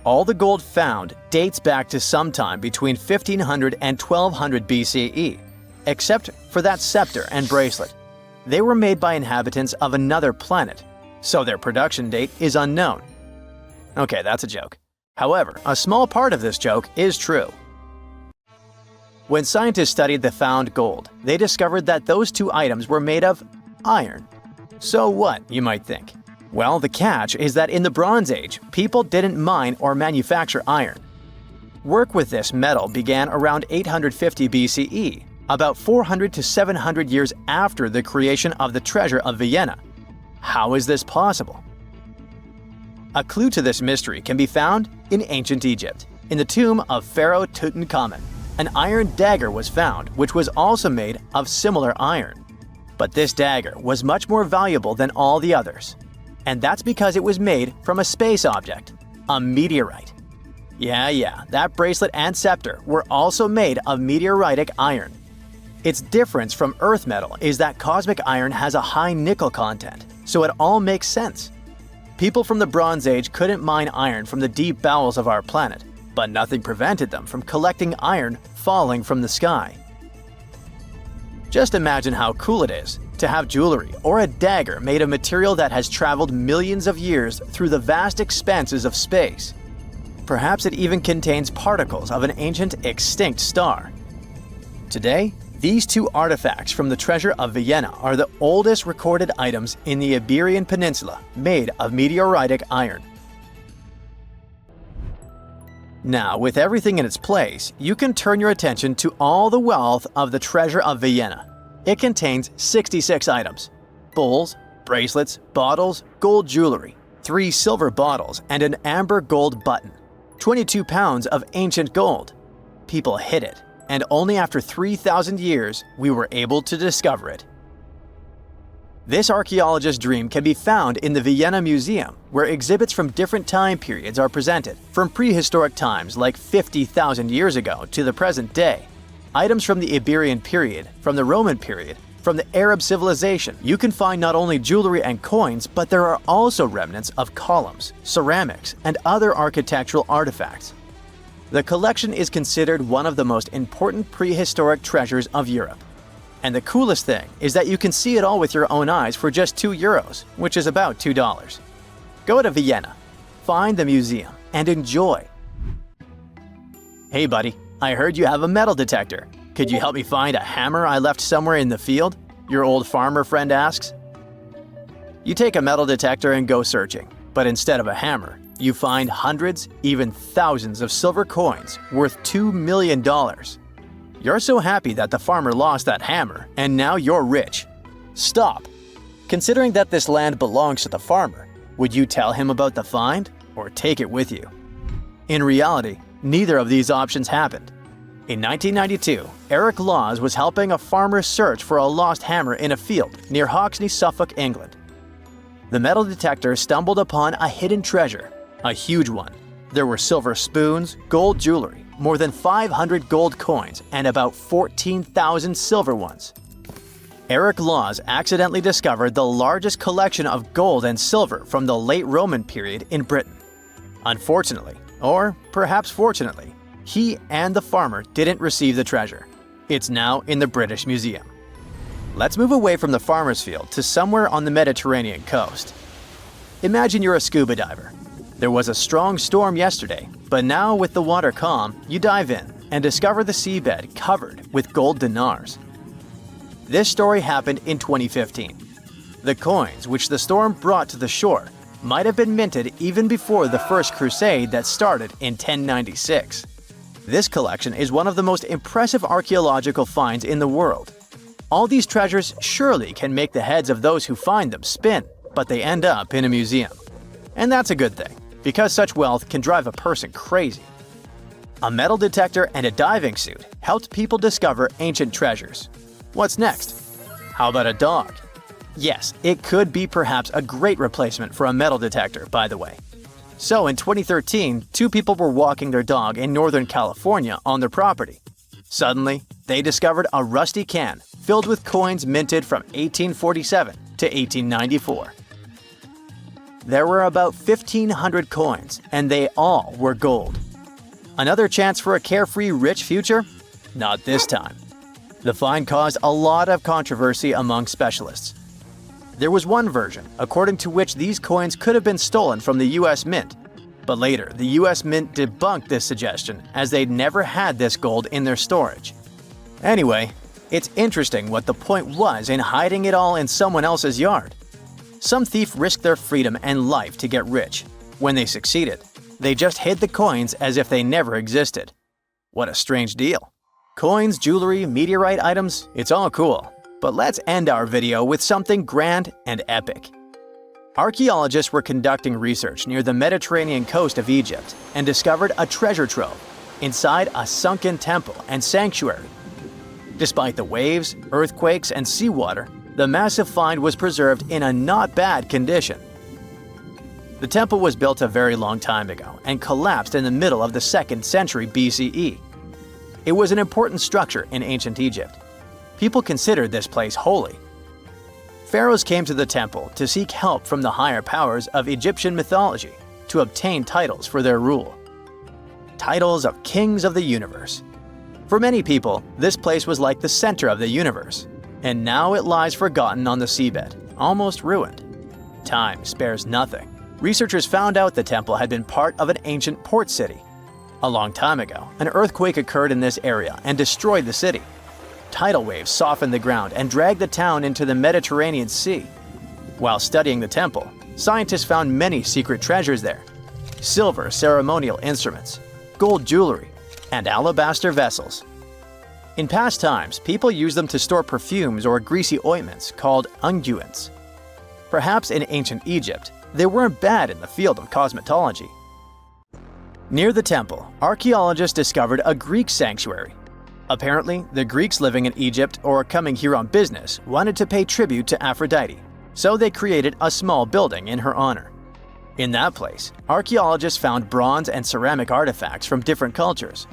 All the gold found dates back to sometime between 1500 and 1200 BCE, except for that scepter and bracelet. They were made by inhabitants of another planet, so their production date is unknown. Okay, that's a joke. However, a small part of this joke is true. When scientists studied the found gold, they discovered that those two items were made of iron. So what, you might think? Well, the catch is that in the Bronze Age, people didn't mine or manufacture iron. Work with this metal began around 850 BCE, about 400 to 700 years after the creation of the treasure of Villena. How is this possible? A clue to this mystery can be found in ancient Egypt. In the tomb of Pharaoh Tutankhamun, an iron dagger was found, which was also made of similar iron. But this dagger was much more valuable than all the others. And that's because it was made from a space object, a meteorite. Yeah, that bracelet and scepter were also made of meteoritic iron. Its difference from Earth metal is that cosmic iron has a high nickel content, so it all makes sense. People from the Bronze Age couldn't mine iron from the deep bowels of our planet, but nothing prevented them from collecting iron falling from the sky. Just imagine how cool it is to have jewelry or a dagger made of material that has traveled millions of years through the vast expanses of space. Perhaps it even contains particles of an ancient extinct star. Today, these two artifacts from the treasure of Villena are the oldest recorded items in the Iberian Peninsula made of meteoritic iron. Now, with everything in its place, you can turn your attention to all the wealth of the treasure of Villena. It contains 66 items: bowls, bracelets, bottles, gold jewelry, 3 silver bottles, and an amber gold button. 22 pounds of ancient gold. People hid it, and only after 3,000 years we were able to discover it. This archaeologist's dream can be found in the Villena Museum, where exhibits from different time periods are presented, from prehistoric times like 50,000 years ago to the present day. Items from the Iberian period, from the Roman period, from the Arab civilization. You can find not only jewelry and coins, but there are also remnants of columns, ceramics, and other architectural artifacts. The collection is considered one of the most important prehistoric treasures of Europe. And the coolest thing is that you can see it all with your own eyes for just €2, which is about $2. Go to Villena, find the museum, and enjoy. Hey buddy, I heard you have a metal detector. Could you help me find a hammer I left somewhere in the field? Your old farmer friend asks. You take a metal detector and go searching, but instead of a hammer, you find hundreds, even thousands of silver coins worth $2 million. You're so happy that the farmer lost that hammer, and now you're rich. Stop! Considering that this land belongs to the farmer, would you tell him about the find or take it with you? In reality, neither of these options happened. In 1992, Eric Laws was helping a farmer search for a lost hammer in a field near Hoxney, Suffolk, England. The metal detector stumbled upon a hidden treasure, a huge one. There were silver spoons, gold jewelry, more than 500 gold coins, and about 14,000 silver ones. Eric Laws accidentally discovered the largest collection of gold and silver from the late Roman period in Britain. Unfortunately, or perhaps fortunately, He and the farmer didn't receive the treasure. It's now in the British Museum. Let's move away from the farmer's field to somewhere on the Mediterranean coast. Imagine you're a scuba diver. There was a strong storm yesterday, but now with the water calm, you dive in and discover the seabed covered with gold dinars. This story happened in 2015. The coins which the storm brought to the shore might have been minted even before the First Crusade that started in 1096. This collection is one of the most impressive archaeological finds in the world. All these treasures surely can make the heads of those who find them spin, but they end up in a museum. And that's a good thing, because such wealth can drive a person crazy. A metal detector and a diving suit helped people discover ancient treasures. What's next? How about a dog? Yes, it could be perhaps a great replacement for a metal detector, by the way. So in 2013, two people were walking their dog in Northern California on their property. Suddenly, they discovered a rusty can filled with coins minted from 1847 to 1894. There were about 1,500 coins, and they all were gold. Another chance for a carefree rich future? Not this time. The find caused a lot of controversy among specialists. There was one version, according to which these coins could have been stolen from the US Mint. But later, the US Mint debunked this suggestion as they'd never had this gold in their storage. Anyway, it's interesting what the point was in hiding it all in someone else's yard. Some thief risked their freedom and life to get rich. When they succeeded, they just hid the coins as if they never existed. What a strange deal. Coins, jewelry, meteorite items, it's all cool. But let's end our video with something grand and epic. Archaeologists were conducting research near the Mediterranean coast of Egypt and discovered a treasure trove inside a sunken temple and sanctuary. Despite the waves, earthquakes, and seawater, the massive find was preserved in a not bad condition. The temple was built a very long time ago and collapsed in the middle of the 2nd century BCE. It was an important structure in ancient Egypt. People considered this place holy. Pharaohs came to the temple to seek help from the higher powers of Egyptian mythology to obtain titles for their rule. Titles of kings of the universe. For many people, this place was like the center of the universe, and now it lies forgotten on the seabed, almost ruined. Time spares nothing. Researchers found out the temple had been part of an ancient port city. A long time ago, an earthquake occurred in this area and destroyed the city. Tidal waves softened the ground and dragged the town into the Mediterranean Sea. While studying the temple, scientists found many secret treasures there: silver ceremonial instruments, gold jewelry, and alabaster vessels. In past times, people used them to store perfumes or greasy ointments called unguents. Perhaps in ancient Egypt, they weren't bad in the field of cosmetology. Near the temple, archaeologists discovered a Greek sanctuary. Apparently, the Greeks living in Egypt or coming here on business wanted to pay tribute to Aphrodite, so they created a small building in her honor. In that place, archaeologists found bronze and ceramic artifacts from different cultures.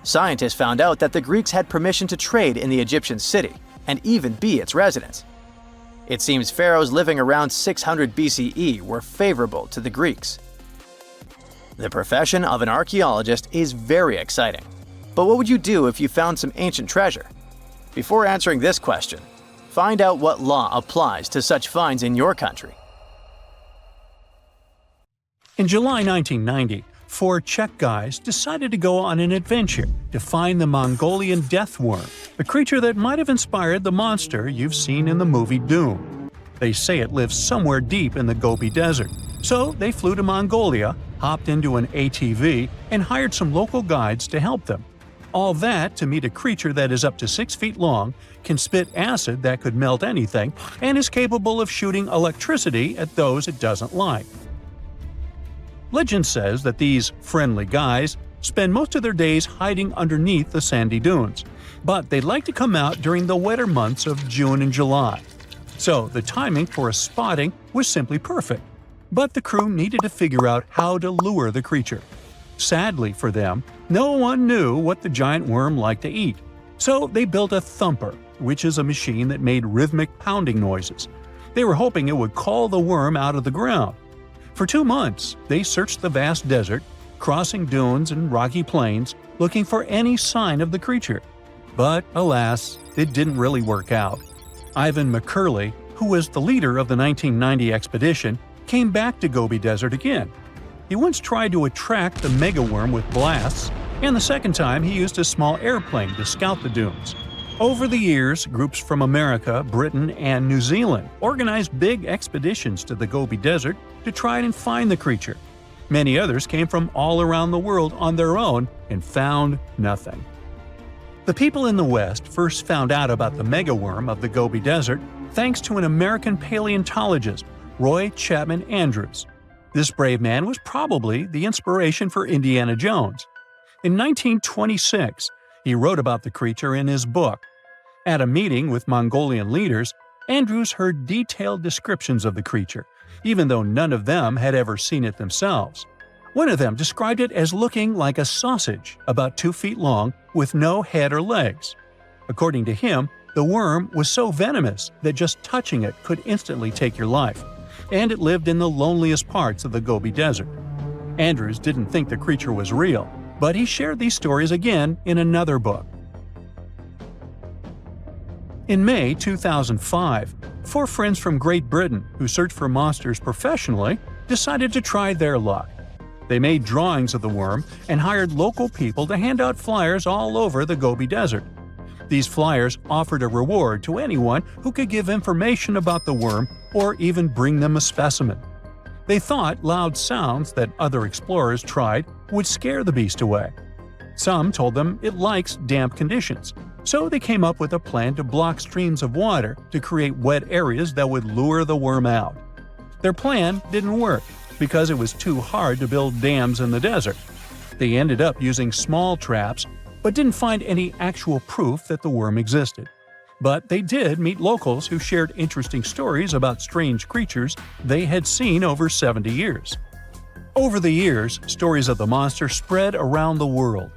Scientists found out that the Greeks had permission to trade in the Egyptian city and even be its residents. It seems pharaohs living around 600 BCE were favorable to the Greeks. The profession of an archaeologist is very exciting. But what would you do if you found some ancient treasure? Before answering this question, find out what law applies to such finds in your country. In July 1990, 4 Czech guys decided to go on an adventure to find the Mongolian death worm, the creature that might have inspired the monster you've seen in the movie Doom. They say it lives somewhere deep in the Gobi Desert, so they flew to Mongolia, hopped into an ATV, and hired some local guides to help them. All that to meet a creature that is up to 6 feet long, can spit acid that could melt anything, and is capable of shooting electricity at those it doesn't like. Legend says that these friendly guys spend most of their days hiding underneath the sandy dunes, but they'd like to come out during the wetter months of June and July. So the timing for a spotting was simply perfect. But the crew needed to figure out how to lure the creature. Sadly for them, no one knew what the giant worm liked to eat, so they built a thumper, which is a machine that made rhythmic pounding noises. They were hoping it would call the worm out of the ground. For 2 months, they searched the vast desert, crossing dunes and rocky plains looking for any sign of the creature. But alas, it didn't really work out. Ivan McCurley, who was the leader of the 1990 expedition, came back to Gobi Desert again. He once tried to attract the megaworm with blasts, and the second time he used a small airplane to scout the dunes. Over the years, groups from America, Britain, and New Zealand organized big expeditions to the Gobi Desert to try and find the creature. Many others came from all around the world on their own and found nothing. The people in the West first found out about the megaworm of the Gobi Desert thanks to an American paleontologist, Roy Chapman Andrews. This brave man was probably the inspiration for Indiana Jones. In 1926, he wrote about the creature in his book. At a meeting with Mongolian leaders, Andrews heard detailed descriptions of the creature, even though none of them had ever seen it themselves. One of them described it as looking like a sausage, about 2 feet long, with no head or legs. According to him, the worm was so venomous that just touching it could instantly take your life, and it lived in the loneliest parts of the Gobi Desert. Andrews didn't think the creature was real, but he shared these stories again in another book. In May 2005, 4 friends from Great Britain who searched for monsters professionally decided to try their luck. They made drawings of the worm and hired local people to hand out flyers all over the Gobi Desert. These flyers offered a reward to anyone who could give information about the worm or even bring them a specimen. They thought loud sounds that other explorers tried would scare the beast away. Some told them it likes damp conditions, so they came up with a plan to block streams of water to create wet areas that would lure the worm out. Their plan didn't work because it was too hard to build dams in the desert. They ended up using small traps, but didn't find any actual proof that the worm existed. But they did meet locals who shared interesting stories about strange creatures they had seen over 70 years. Over the years, stories of the monster spread around the world.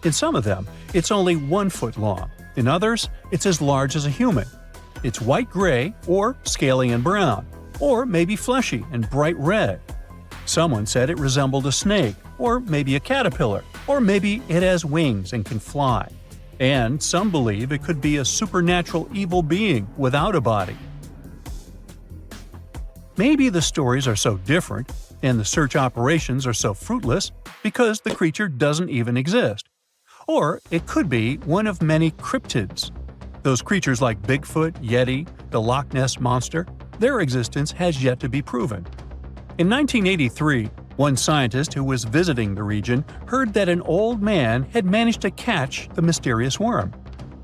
In some of them, it's only 1 foot long. In others, it's as large as a human. It's white-gray or scaly and brown, or maybe fleshy and bright red. Someone said it resembled a snake, or maybe a caterpillar, or maybe it has wings and can fly. And some believe it could be a supernatural evil being without a body. Maybe the stories are so different, and the search operations are so fruitless, because the creature doesn't even exist. Or it could be one of many cryptids. Those creatures like Bigfoot, Yeti, the Loch Ness Monster, their existence has yet to be proven. In 1983, one scientist who was visiting the region heard that an old man had managed to catch the mysterious worm.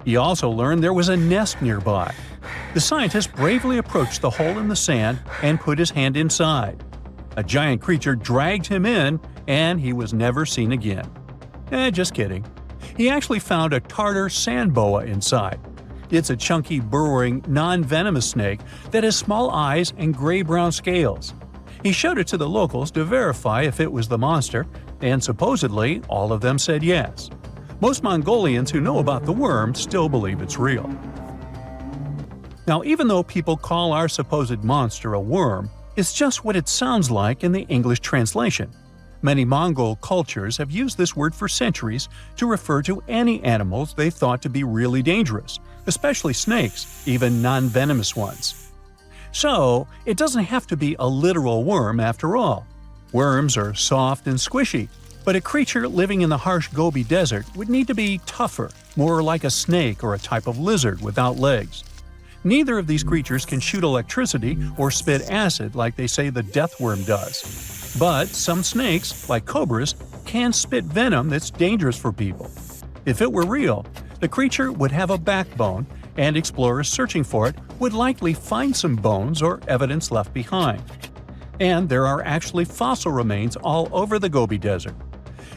He also learned there was a nest nearby. The scientist bravely approached the hole in the sand and put his hand inside. A giant creature dragged him in, and he was never seen again. Just kidding. He actually found a Tartar sand boa inside. It's a chunky, burrowing, non-venomous snake that has small eyes and gray-brown scales. He showed it to the locals to verify if it was the monster, and supposedly all of them said yes. Most Mongolians who know about the worm still believe it's real. Now, even though people call our supposed monster a worm, it's just what it sounds like in the English translation. Many Mongol cultures have used this word for centuries to refer to any animals they thought to be really dangerous, especially snakes, even non-venomous ones. So, it doesn't have to be a literal worm after all. Worms are soft and squishy, but a creature living in the harsh Gobi Desert would need to be tougher, more like a snake or a type of lizard without legs. Neither of these creatures can shoot electricity or spit acid like they say the death worm does. But some snakes, like cobras, can spit venom that's dangerous for people. If it were real, the creature would have a backbone, and explorers searching for it would likely find some bones or evidence left behind. And there are actually fossil remains all over the Gobi Desert.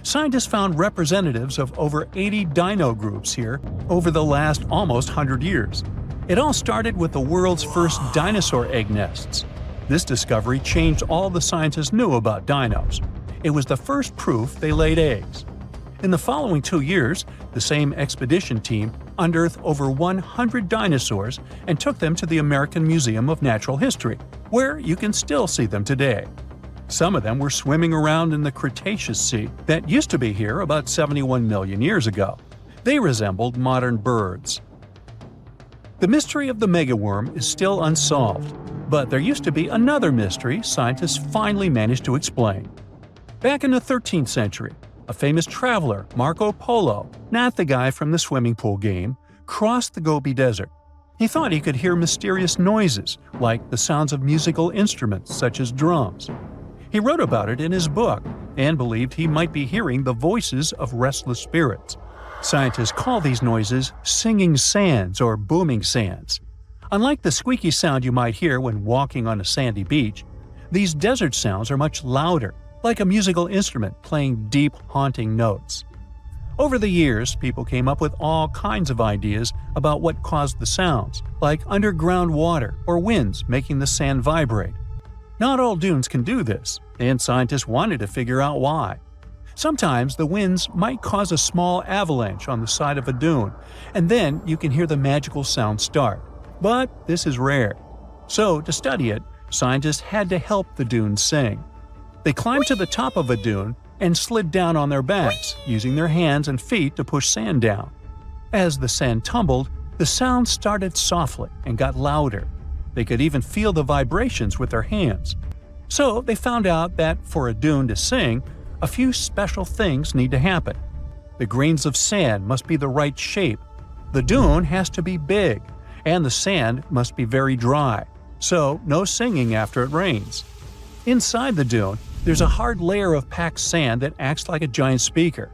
Scientists found representatives of over 80 dino groups here over the last almost 100 years. It all started with the world's first dinosaur egg nests. This discovery changed all the scientists knew about dinos. It was the first proof they laid eggs. In the following 2 years, the same expedition team unearthed over 100 dinosaurs and took them to the American Museum of Natural History, where you can still see them today. Some of them were swimming around in the Cretaceous Sea that used to be here about 71 million years ago. They resembled modern birds. The mystery of the megaworm is still unsolved, but there used to be another mystery scientists finally managed to explain. Back in the 13th century, a famous traveler, Marco Polo, not the guy from the swimming pool game, crossed the Gobi Desert. He thought he could hear mysterious noises, like the sounds of musical instruments such as drums. He wrote about it in his book and believed he might be hearing the voices of restless spirits. Scientists call these noises singing sands or booming sands. Unlike the squeaky sound you might hear when walking on a sandy beach, these desert sounds are much louder, like a musical instrument playing deep, haunting notes. Over the years, people came up with all kinds of ideas about what caused the sounds, like underground water or winds making the sand vibrate. Not all dunes can do this, and scientists wanted to figure out why. Sometimes the winds might cause a small avalanche on the side of a dune, and then you can hear the magical sound start. But this is rare. So, to study it, scientists had to help the dunes sing. They climbed to the top of a dune and slid down on their backs, using their hands and feet to push sand down. As the sand tumbled, the sound started softly and got louder. They could even feel the vibrations with their hands. So they found out that for a dune to sing, a few special things need to happen. The grains of sand must be the right shape. The dune has to be big, and the sand must be very dry, so no singing after it rains. Inside the dune, there's a hard layer of packed sand that acts like a giant speaker.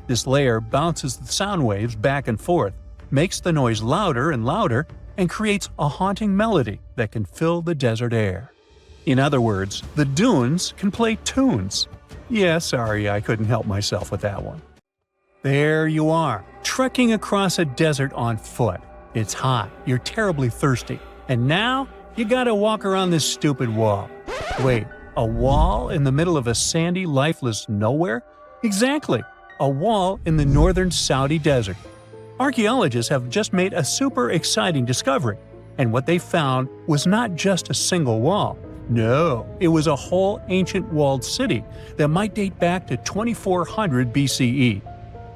This layer bounces the sound waves back and forth, makes the noise louder and louder, and creates a haunting melody that can fill the desert air. In other words, the dunes can play tunes. Yeah, sorry, I couldn't help myself with that one. There you are, trekking across a desert on foot. It's hot, you're terribly thirsty, and now you gotta walk around this stupid wall. Wait, a wall in the middle of a sandy, lifeless nowhere? Exactly, a wall in the northern Saudi desert. Archaeologists have just made a super exciting discovery, and what they found was not just a single wall. No, it was a whole ancient walled city that might date back to 2400 BCE.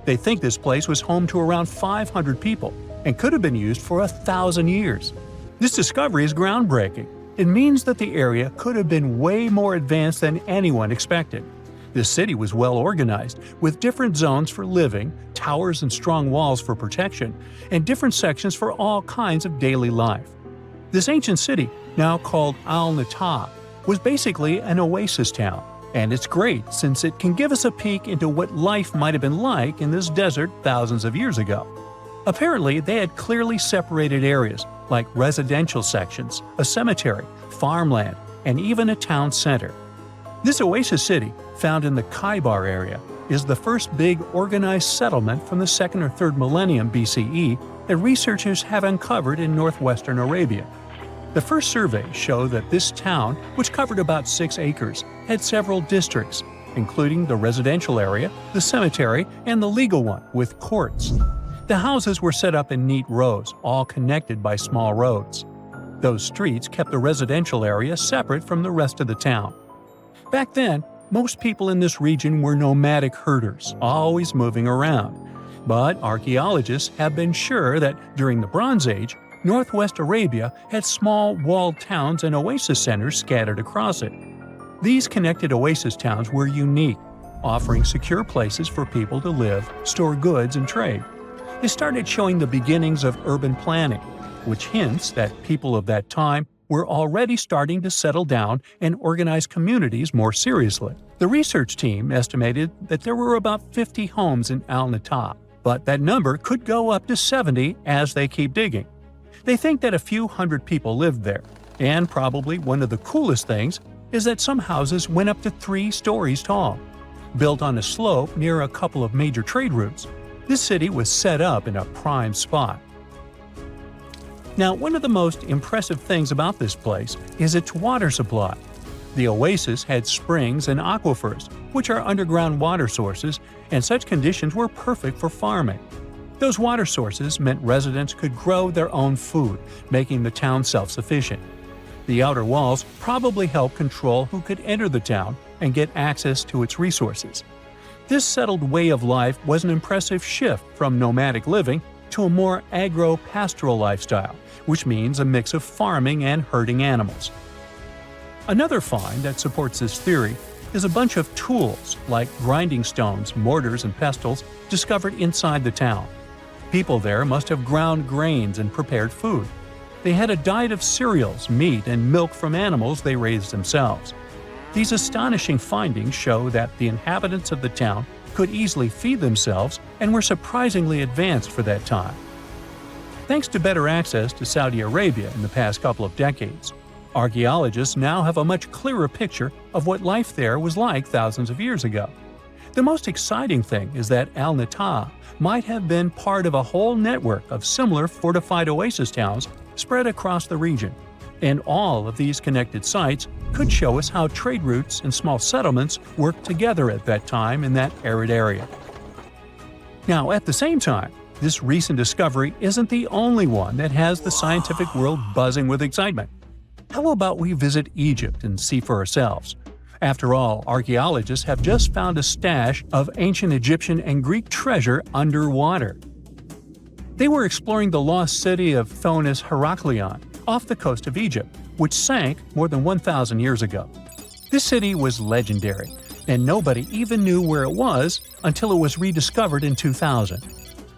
They think this place was home to around 500 people and could have been used for 1,000 years. This discovery is groundbreaking. It means that the area could have been way more advanced than anyone expected. This city was well organized, with different zones for living, towers and strong walls for protection, and different sections for all kinds of daily life. This ancient city, now called Al-Natab, was basically an oasis town, and it's great since it can give us a peek into what life might have been like in this desert thousands of years ago. Apparently, they had clearly separated areas, like residential sections, a cemetery, farmland, and even a town center. This oasis city, found in the Khaybar area, is the first big organized settlement from the 2nd or 3rd millennium BCE that researchers have uncovered in northwestern Arabia. The first survey showed that this town, which covered about 6 acres, had several districts, including the residential area, the cemetery, and the legal one, with courts. The houses were set up in neat rows, all connected by small roads. Those streets kept the residential area separate from the rest of the town. Back then, most people in this region were nomadic herders, always moving around. But archaeologists have been sure that during the Bronze Age, northwest Arabia had small walled towns and oasis centers scattered across it. These connected oasis towns were unique, offering secure places for people to live, store goods, and trade. They started showing the beginnings of urban planning, which hints that people of that time were already starting to settle down and organize communities more seriously. The research team estimated that there were about 50 homes in Al-Natab, but that number could go up to 70 as they keep digging. They think that a few hundred people lived there, and probably one of the coolest things is that some houses went up to 3 stories tall. Built on a slope near a couple of major trade routes, this city was set up in a prime spot. Now, one of the most impressive things about this place is its water supply. The oasis had springs and aquifers, which are underground water sources, and such conditions were perfect for farming. Those water sources meant residents could grow their own food, making the town self-sufficient. The outer walls probably helped control who could enter the town and get access to its resources. This settled way of life was an impressive shift from nomadic living to a more agro-pastoral lifestyle, which means a mix of farming and herding animals. Another find that supports this theory is a bunch of tools like grinding stones, mortars, and pestles discovered inside the town. People there must have ground grains and prepared food. They had a diet of cereals, meat, and milk from animals they raised themselves. These astonishing findings show that the inhabitants of the town could easily feed themselves and were surprisingly advanced for that time. Thanks to better access to Saudi Arabia in the past couple of decades, archaeologists now have a much clearer picture of what life there was like thousands of years ago. The most exciting thing is that Al-Nata might have been part of a whole network of similar fortified oasis towns spread across the region, and all of these connected sites could show us how trade routes and small settlements worked together at that time in that arid area. Now, at the same time, this recent discovery isn't the only one that has the scientific world buzzing with excitement. How about we visit Egypt and see for ourselves? After all, archaeologists have just found a stash of ancient Egyptian and Greek treasure underwater. They were exploring the lost city of Thonis Heraklion off the coast of Egypt, which sank more than 1,000 years ago. This city was legendary, and nobody even knew where it was until it was rediscovered in 2000.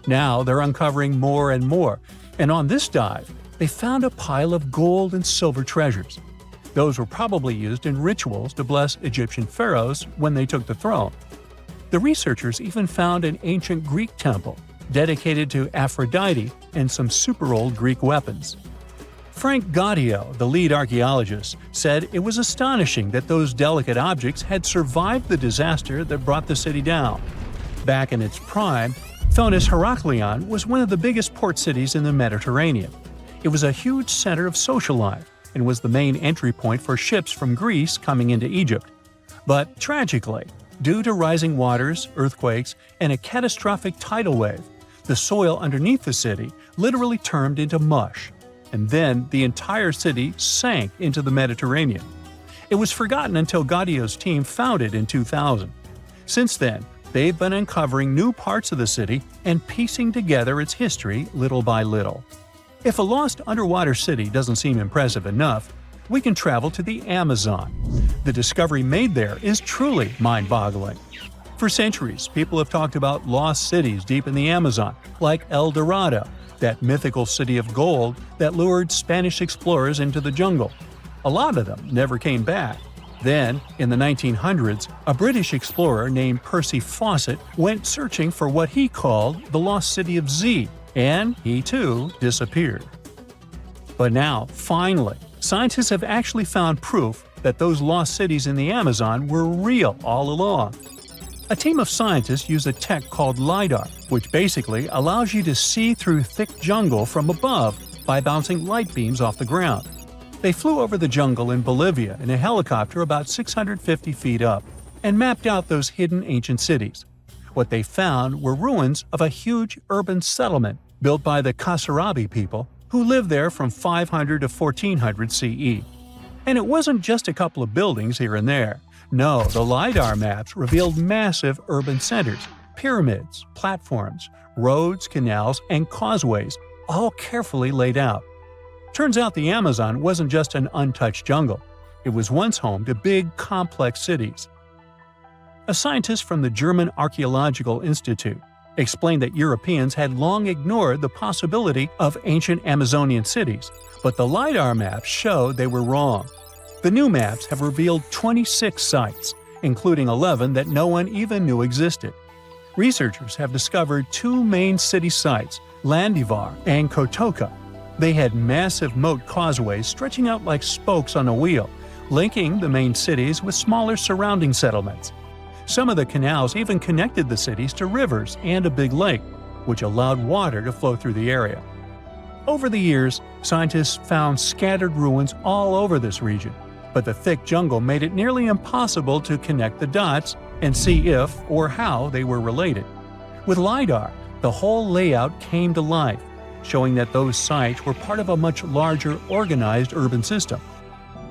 Now they're uncovering more and more, and on this dive, they found a pile of gold and silver treasures. Those were probably used in rituals to bless Egyptian pharaohs when they took the throne. The researchers even found an ancient Greek temple dedicated to Aphrodite and some super-old Greek weapons. Frank Gaudio, the lead archaeologist, said it was astonishing that those delicate objects had survived the disaster that brought the city down. Back in its prime, Thonis Heraklion was one of the biggest port cities in the Mediterranean. It was a huge center of social life and was the main entry point for ships from Greece coming into Egypt. But tragically, due to rising waters, earthquakes, and a catastrophic tidal wave, the soil underneath the city literally turned into mush, and then the entire city sank into the Mediterranean. It was forgotten until Gaudio's team found it in 2000. Since then, they've been uncovering new parts of the city and piecing together its history little by little. If a lost underwater city doesn't seem impressive enough, we can travel to the Amazon. The discovery made there is truly mind-boggling. For centuries, people have talked about lost cities deep in the Amazon, like El Dorado, that mythical city of gold that lured Spanish explorers into the jungle. A lot of them never came back. Then, in the 1900s, a British explorer named Percy Fawcett went searching for what he called the lost city of Z, and he too disappeared. But now, finally, scientists have actually found proof that those lost cities in the Amazon were real all along. A team of scientists use a tech called LiDAR, which basically allows you to see through thick jungle from above by bouncing light beams off the ground. They flew over the jungle in Bolivia in a helicopter about 650 feet up and mapped out those hidden ancient cities. What they found were ruins of a huge urban settlement built by the Kasarabi people who lived there from 500 to 1400 CE. And it wasn't just a couple of buildings here and there. No, the LiDAR maps revealed massive urban centers, pyramids, platforms, roads, canals, and causeways, all carefully laid out. Turns out the Amazon wasn't just an untouched jungle. It was once home to big, complex cities. A scientist from the German Archaeological Institute explained that Europeans had long ignored the possibility of ancient Amazonian cities, but the LiDAR maps showed they were wrong. The new maps have revealed 26 sites, including 11 that no one even knew existed. Researchers have discovered two main city sites, Landivar and Kotoka. They had massive moat causeways stretching out like spokes on a wheel, linking the main cities with smaller surrounding settlements. Some of the canals even connected the cities to rivers and a big lake, which allowed water to flow through the area. Over the years, scientists found scattered ruins all over this region, but the thick jungle made it nearly impossible to connect the dots and see if or how they were related. With LiDAR, the whole layout came to life, showing that those sites were part of a much larger organized urban system.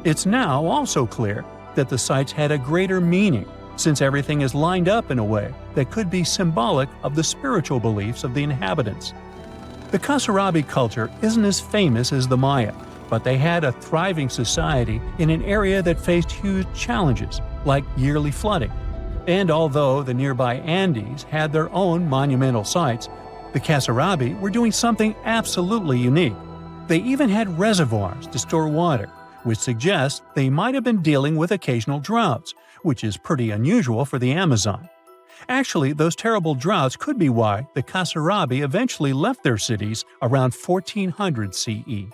It's now also clear that the sites had a greater meaning, since everything is lined up in a way that could be symbolic of the spiritual beliefs of the inhabitants. The Kasarabi culture isn't as famous as the Maya, but they had a thriving society in an area that faced huge challenges, like yearly flooding. And although the nearby Andes had their own monumental sites, the Kasarabi were doing something absolutely unique. They even had reservoirs to store water, which suggests they might have been dealing with occasional droughts, which is pretty unusual for the Amazon. Actually, those terrible droughts could be why the Kasarabi eventually left their cities around 1400 CE.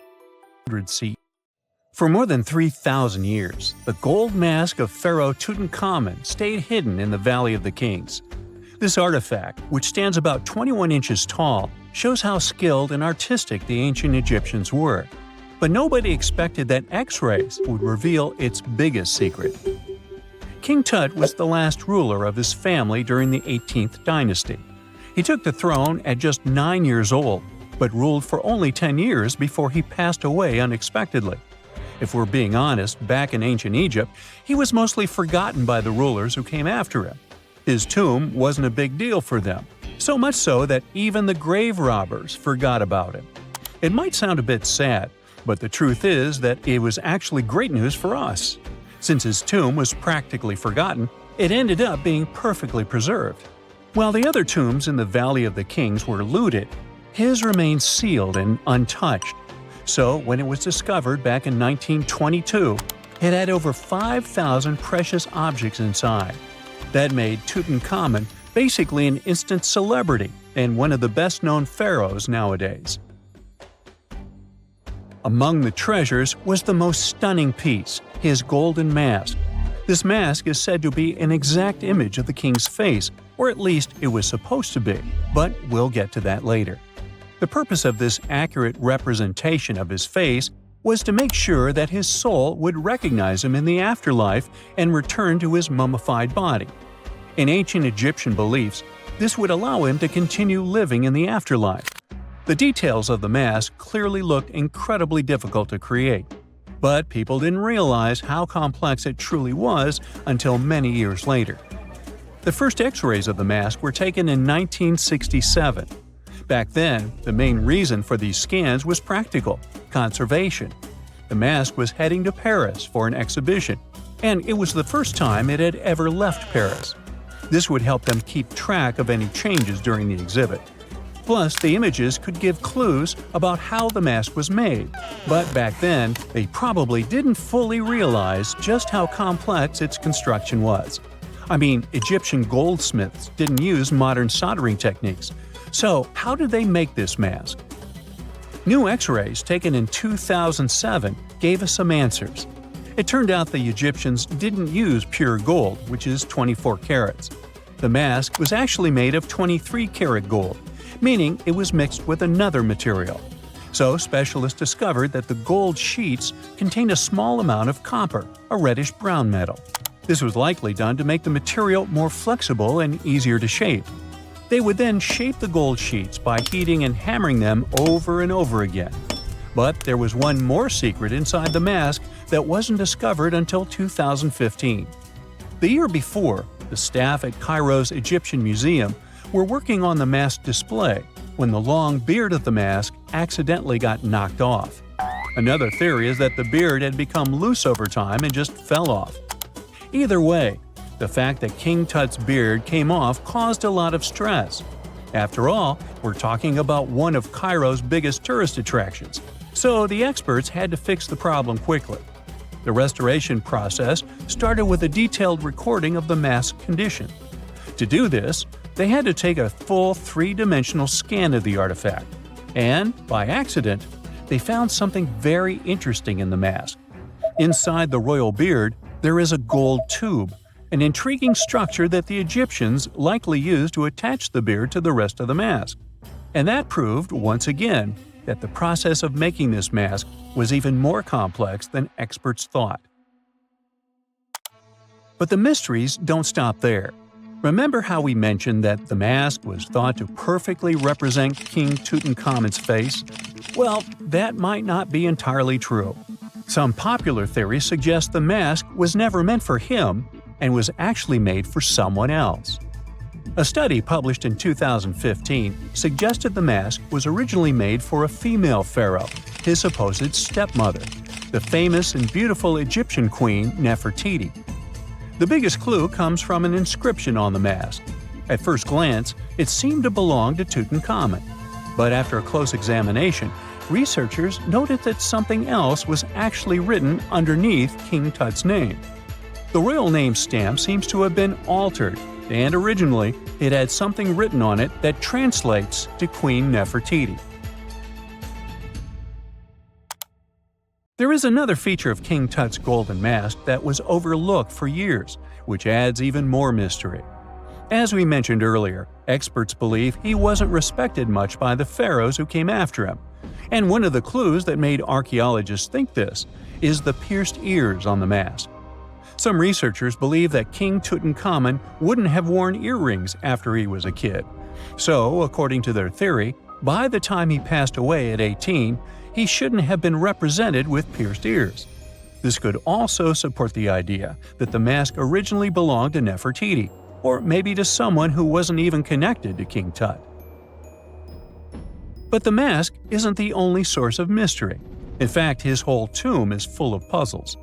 For more than 3,000 years, the gold mask of Pharaoh Tutankhamun stayed hidden in the Valley of the Kings. This artifact, which stands about 21 inches tall, shows how skilled and artistic the ancient Egyptians were. But nobody expected that X-rays would reveal its biggest secret. King Tut was the last ruler of his family during the 18th dynasty. He took the throne at just 9 years old, but ruled for only 10 years before he passed away unexpectedly. If we're being honest, back in ancient Egypt, he was mostly forgotten by the rulers who came after him. His tomb wasn't a big deal for them, so much so that even the grave robbers forgot about him. It might sound a bit sad, but the truth is that it was actually great news for us. Since his tomb was practically forgotten, it ended up being perfectly preserved. While the other tombs in the Valley of the Kings were looted, his remained sealed and untouched. So when it was discovered back in 1922, it had over 5,000 precious objects inside. That made Tutankhamun basically an instant celebrity and one of the best-known pharaohs nowadays. Among the treasures was the most stunning piece, his golden mask. This mask is said to be an exact image of the king's face, or at least it was supposed to be, but we'll get to that later. The purpose of this accurate representation of his face was to make sure that his soul would recognize him in the afterlife and return to his mummified body. In ancient Egyptian beliefs, this would allow him to continue living in the afterlife. The details of the mask clearly looked incredibly difficult to create, but people didn't realize how complex it truly was until many years later. The first X-rays of the mask were taken in 1967. Back then, the main reason for these scans was practical – conservation. The mask was heading to Paris for an exhibition, and it was the first time it had ever left Paris. This would help them keep track of any changes during the exhibit. Plus, the images could give clues about how the mask was made, but back then, they probably didn't fully realize just how complex its construction was. I mean, Egyptian goldsmiths didn't use modern soldering techniques, so how did they make this mask? New X-rays taken in 2007 gave us some answers. It turned out the Egyptians didn't use pure gold, which is 24 carats. The mask was actually made of 23-karat gold, meaning it was mixed with another material. So specialists discovered that the gold sheets contained a small amount of copper, a reddish-brown metal. This was likely done to make the material more flexible and easier to shape. They would then shape the gold sheets by heating and hammering them over and over again. But there was one more secret inside the mask that wasn't discovered until 2015. The year before, the staff at Cairo's Egyptian Museum were working on the mask display when the long beard of the mask accidentally got knocked off. Another theory is that the beard had become loose over time and just fell off. Either way, the fact that King Tut's beard came off caused a lot of stress. After all, we're talking about one of Cairo's biggest tourist attractions, so the experts had to fix the problem quickly. The restoration process started with a detailed recording of the mask's condition. To do this, they had to take a full three-dimensional scan of the artifact, and, by accident, they found something very interesting in the mask. Inside the royal beard, there is a gold tube, an intriguing structure that the Egyptians likely used to attach the beard to the rest of the mask. And that proved, once again, that the process of making this mask was even more complex than experts thought. But the mysteries don't stop there. Remember how we mentioned that the mask was thought to perfectly represent King Tutankhamun's face? Well, that might not be entirely true. Some popular theories suggest the mask was never meant for him and was actually made for someone else. A study published in 2015 suggested the mask was originally made for a female pharaoh, his supposed stepmother, the famous and beautiful Egyptian queen Nefertiti. The biggest clue comes from an inscription on the mask. At first glance, it seemed to belong to Tutankhamun, but after a close examination, researchers noted that something else was actually written underneath King Tut's name. The royal name stamp seems to have been altered, and originally it had something written on it that translates to Queen Nefertiti. There is another feature of King Tut's golden mask that was overlooked for years, which adds even more mystery. As we mentioned earlier, experts believe he wasn't respected much by the pharaohs who came after him. And one of the clues that made archaeologists think this is the pierced ears on the mask. Some researchers believe that King Tutankhamun wouldn't have worn earrings after he was a kid. So, according to their theory, by the time he passed away at 18, he shouldn't have been represented with pierced ears. This could also support the idea that the mask originally belonged to Nefertiti, or maybe to someone who wasn't even connected to King Tut. But the mask isn't the only source of mystery. In fact, his whole tomb is full of puzzles.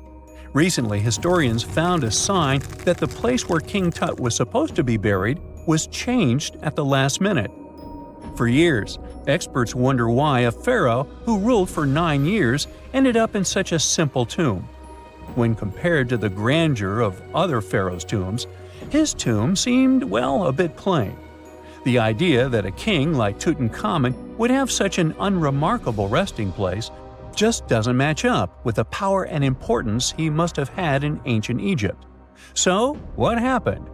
Recently, historians found a sign that the place where King Tut was supposed to be buried was changed at the last minute. For years, experts wonder why a pharaoh who ruled for 9 years ended up in such a simple tomb. When compared to the grandeur of other pharaohs' tombs, his tomb seemed, well, a bit plain. The idea that a king like Tutankhamun would have such an unremarkable resting place just doesn't match up with the power and importance he must have had in ancient Egypt. So, what happened?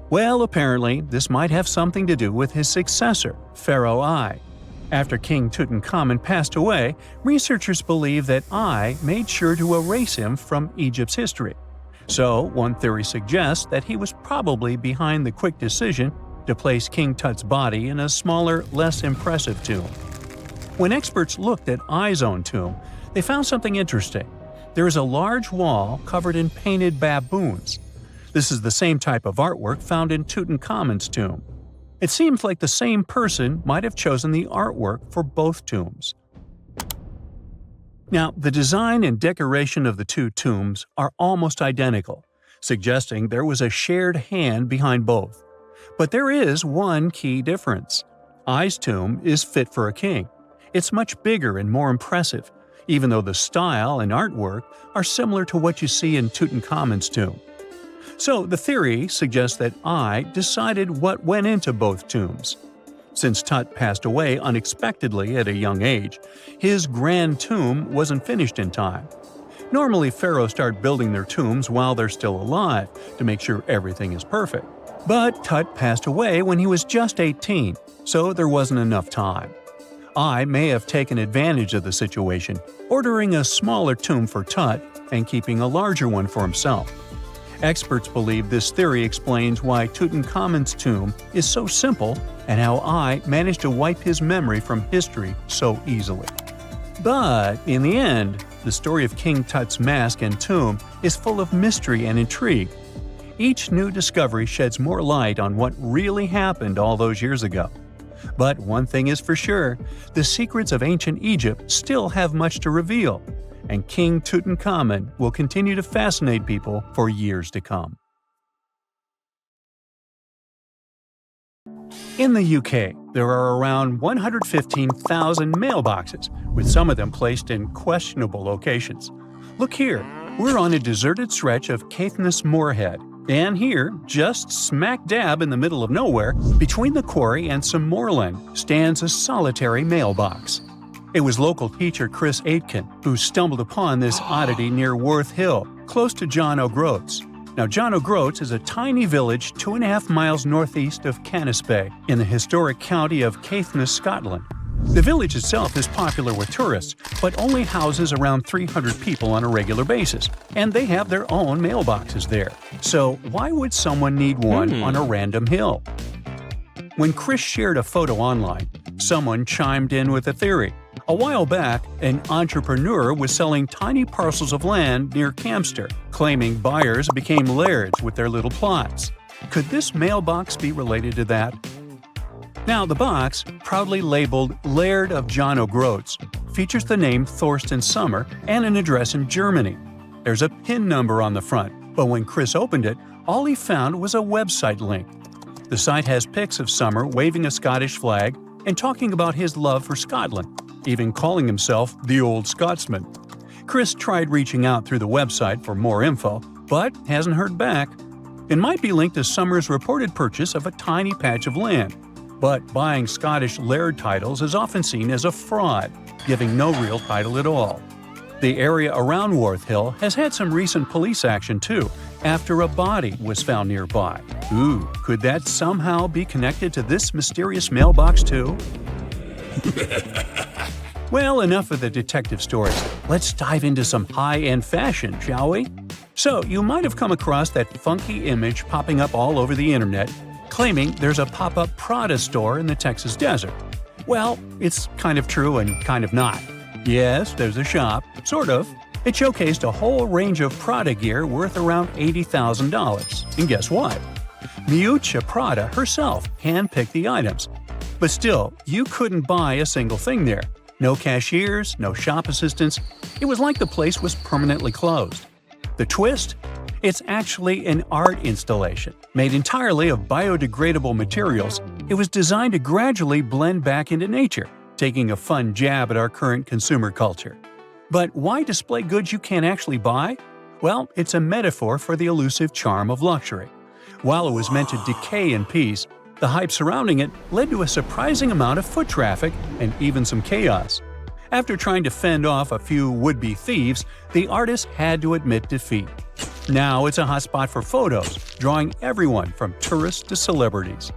Well, apparently, this might have something to do with his successor, Pharaoh I. After King Tutankhamun passed away, researchers believe that I made sure to erase him from Egypt's history. So, one theory suggests that he was probably behind the quick decision to place King Tut's body in a smaller, less impressive tomb. When experts looked at I's own tomb, they found something interesting. There is a large wall covered in painted baboons. This is the same type of artwork found in Tutankhamun's tomb. It seems like the same person might have chosen the artwork for both tombs. Now, the design and decoration of the two tombs are almost identical, suggesting there was a shared hand behind both. But there is one key difference. I's tomb is fit for a king. It's much bigger and more impressive, even though the style and artwork are similar to what you see in Tutankhamun's tomb. So the theory suggests that I decided what went into both tombs. Since Tut passed away unexpectedly at a young age, his grand tomb wasn't finished in time. Normally, pharaohs start building their tombs while they're still alive to make sure everything is perfect. But Tut passed away when he was just 18, so there wasn't enough time. I may have taken advantage of the situation, ordering a smaller tomb for Tut and keeping a larger one for himself. Experts believe this theory explains why Tutankhamun's tomb is so simple and how I managed to wipe his memory from history so easily. But in the end, the story of King Tut's mask and tomb is full of mystery and intrigue. Each new discovery sheds more light on what really happened all those years ago. But one thing is for sure, the secrets of ancient Egypt still have much to reveal, and King Tutankhamun will continue to fascinate people for years to come. In the UK, there are around 115,000 mailboxes, with some of them placed in questionable locations. Look here, we're on a deserted stretch of Caithness Moorhead, and here, just smack dab in the middle of nowhere, between the quarry and some moorland, stands a solitary mailbox. It was local teacher Chris Aitken who stumbled upon this oddity near Worth Hill, close to John O'Groats. Now, John O'Groats is a tiny village 2.5 miles northeast of Canisbay, in the historic county of Caithness, Scotland. The village itself is popular with tourists, but only houses around 300 people on a regular basis, and they have their own mailboxes there. So why would someone need one on a random hill? When Chris shared a photo online, someone chimed in with a theory. A while back, an entrepreneur was selling tiny parcels of land near Campster, claiming buyers became lairds with their little plots. Could this mailbox be related to that? Now, the box, proudly labeled Laird of John O'Groats, features the name Thorsten Sommer and an address in Germany. There's a PIN number on the front, but when Chris opened it, all he found was a website link. The site has pics of Sommer waving a Scottish flag and talking about his love for Scotland, even calling himself the Old Scotsman. Chris tried reaching out through the website for more info, but hasn't heard back. It might be linked to Sommer's reported purchase of a tiny patch of land, but buying Scottish laird titles is often seen as a fraud, giving no real title at all. The area around Worth Hill has had some recent police action too, after a body was found nearby. Ooh, could that somehow be connected to this mysterious mailbox too? Well, enough of the detective stories. Let's dive into some high-end fashion, shall we? So, you might have come across that funky image popping up all over the internet, claiming there's a pop-up Prada store in the Texas desert. Well, it's kind of true and kind of not. Yes, there's a shop, sort of. It showcased a whole range of Prada gear worth around $80,000. And guess what? Miuccia Prada herself handpicked the items. But still, you couldn't buy a single thing there. No cashiers, no shop assistants. It was like the place was permanently closed. The twist? It's actually an art installation. Made entirely of biodegradable materials, it was designed to gradually blend back into nature, taking a fun jab at our current consumer culture. But why display goods you can't actually buy? Well, it's a metaphor for the elusive charm of luxury. While it was meant to decay in peace, the hype surrounding it led to a surprising amount of foot traffic and even some chaos. After trying to fend off a few would-be thieves, the artist had to admit defeat. Now it's a hotspot for photos, drawing everyone from tourists to celebrities.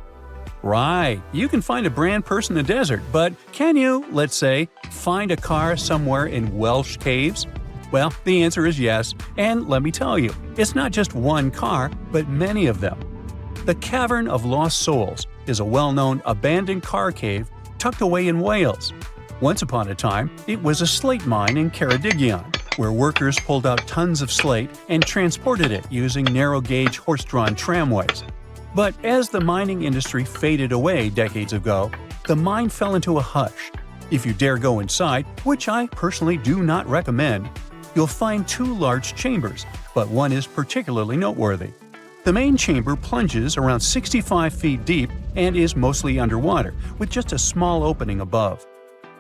Right, you can find a brand purse in the desert, but can you, let's say, find a car somewhere in Welsh caves? Well, the answer is yes, and let me tell you, it's not just one car, but many of them. The Cavern of Lost Souls is a well-known abandoned car cave tucked away in Wales. Once upon a time, it was a slate mine in Ceredigion, where workers pulled out tons of slate and transported it using narrow-gauge horse-drawn tramways. But as the mining industry faded away decades ago, the mine fell into a hush. If you dare go inside, which I personally do not recommend, you'll find two large chambers, but one is particularly noteworthy. The main chamber plunges around 65 feet deep and is mostly underwater, with just a small opening above.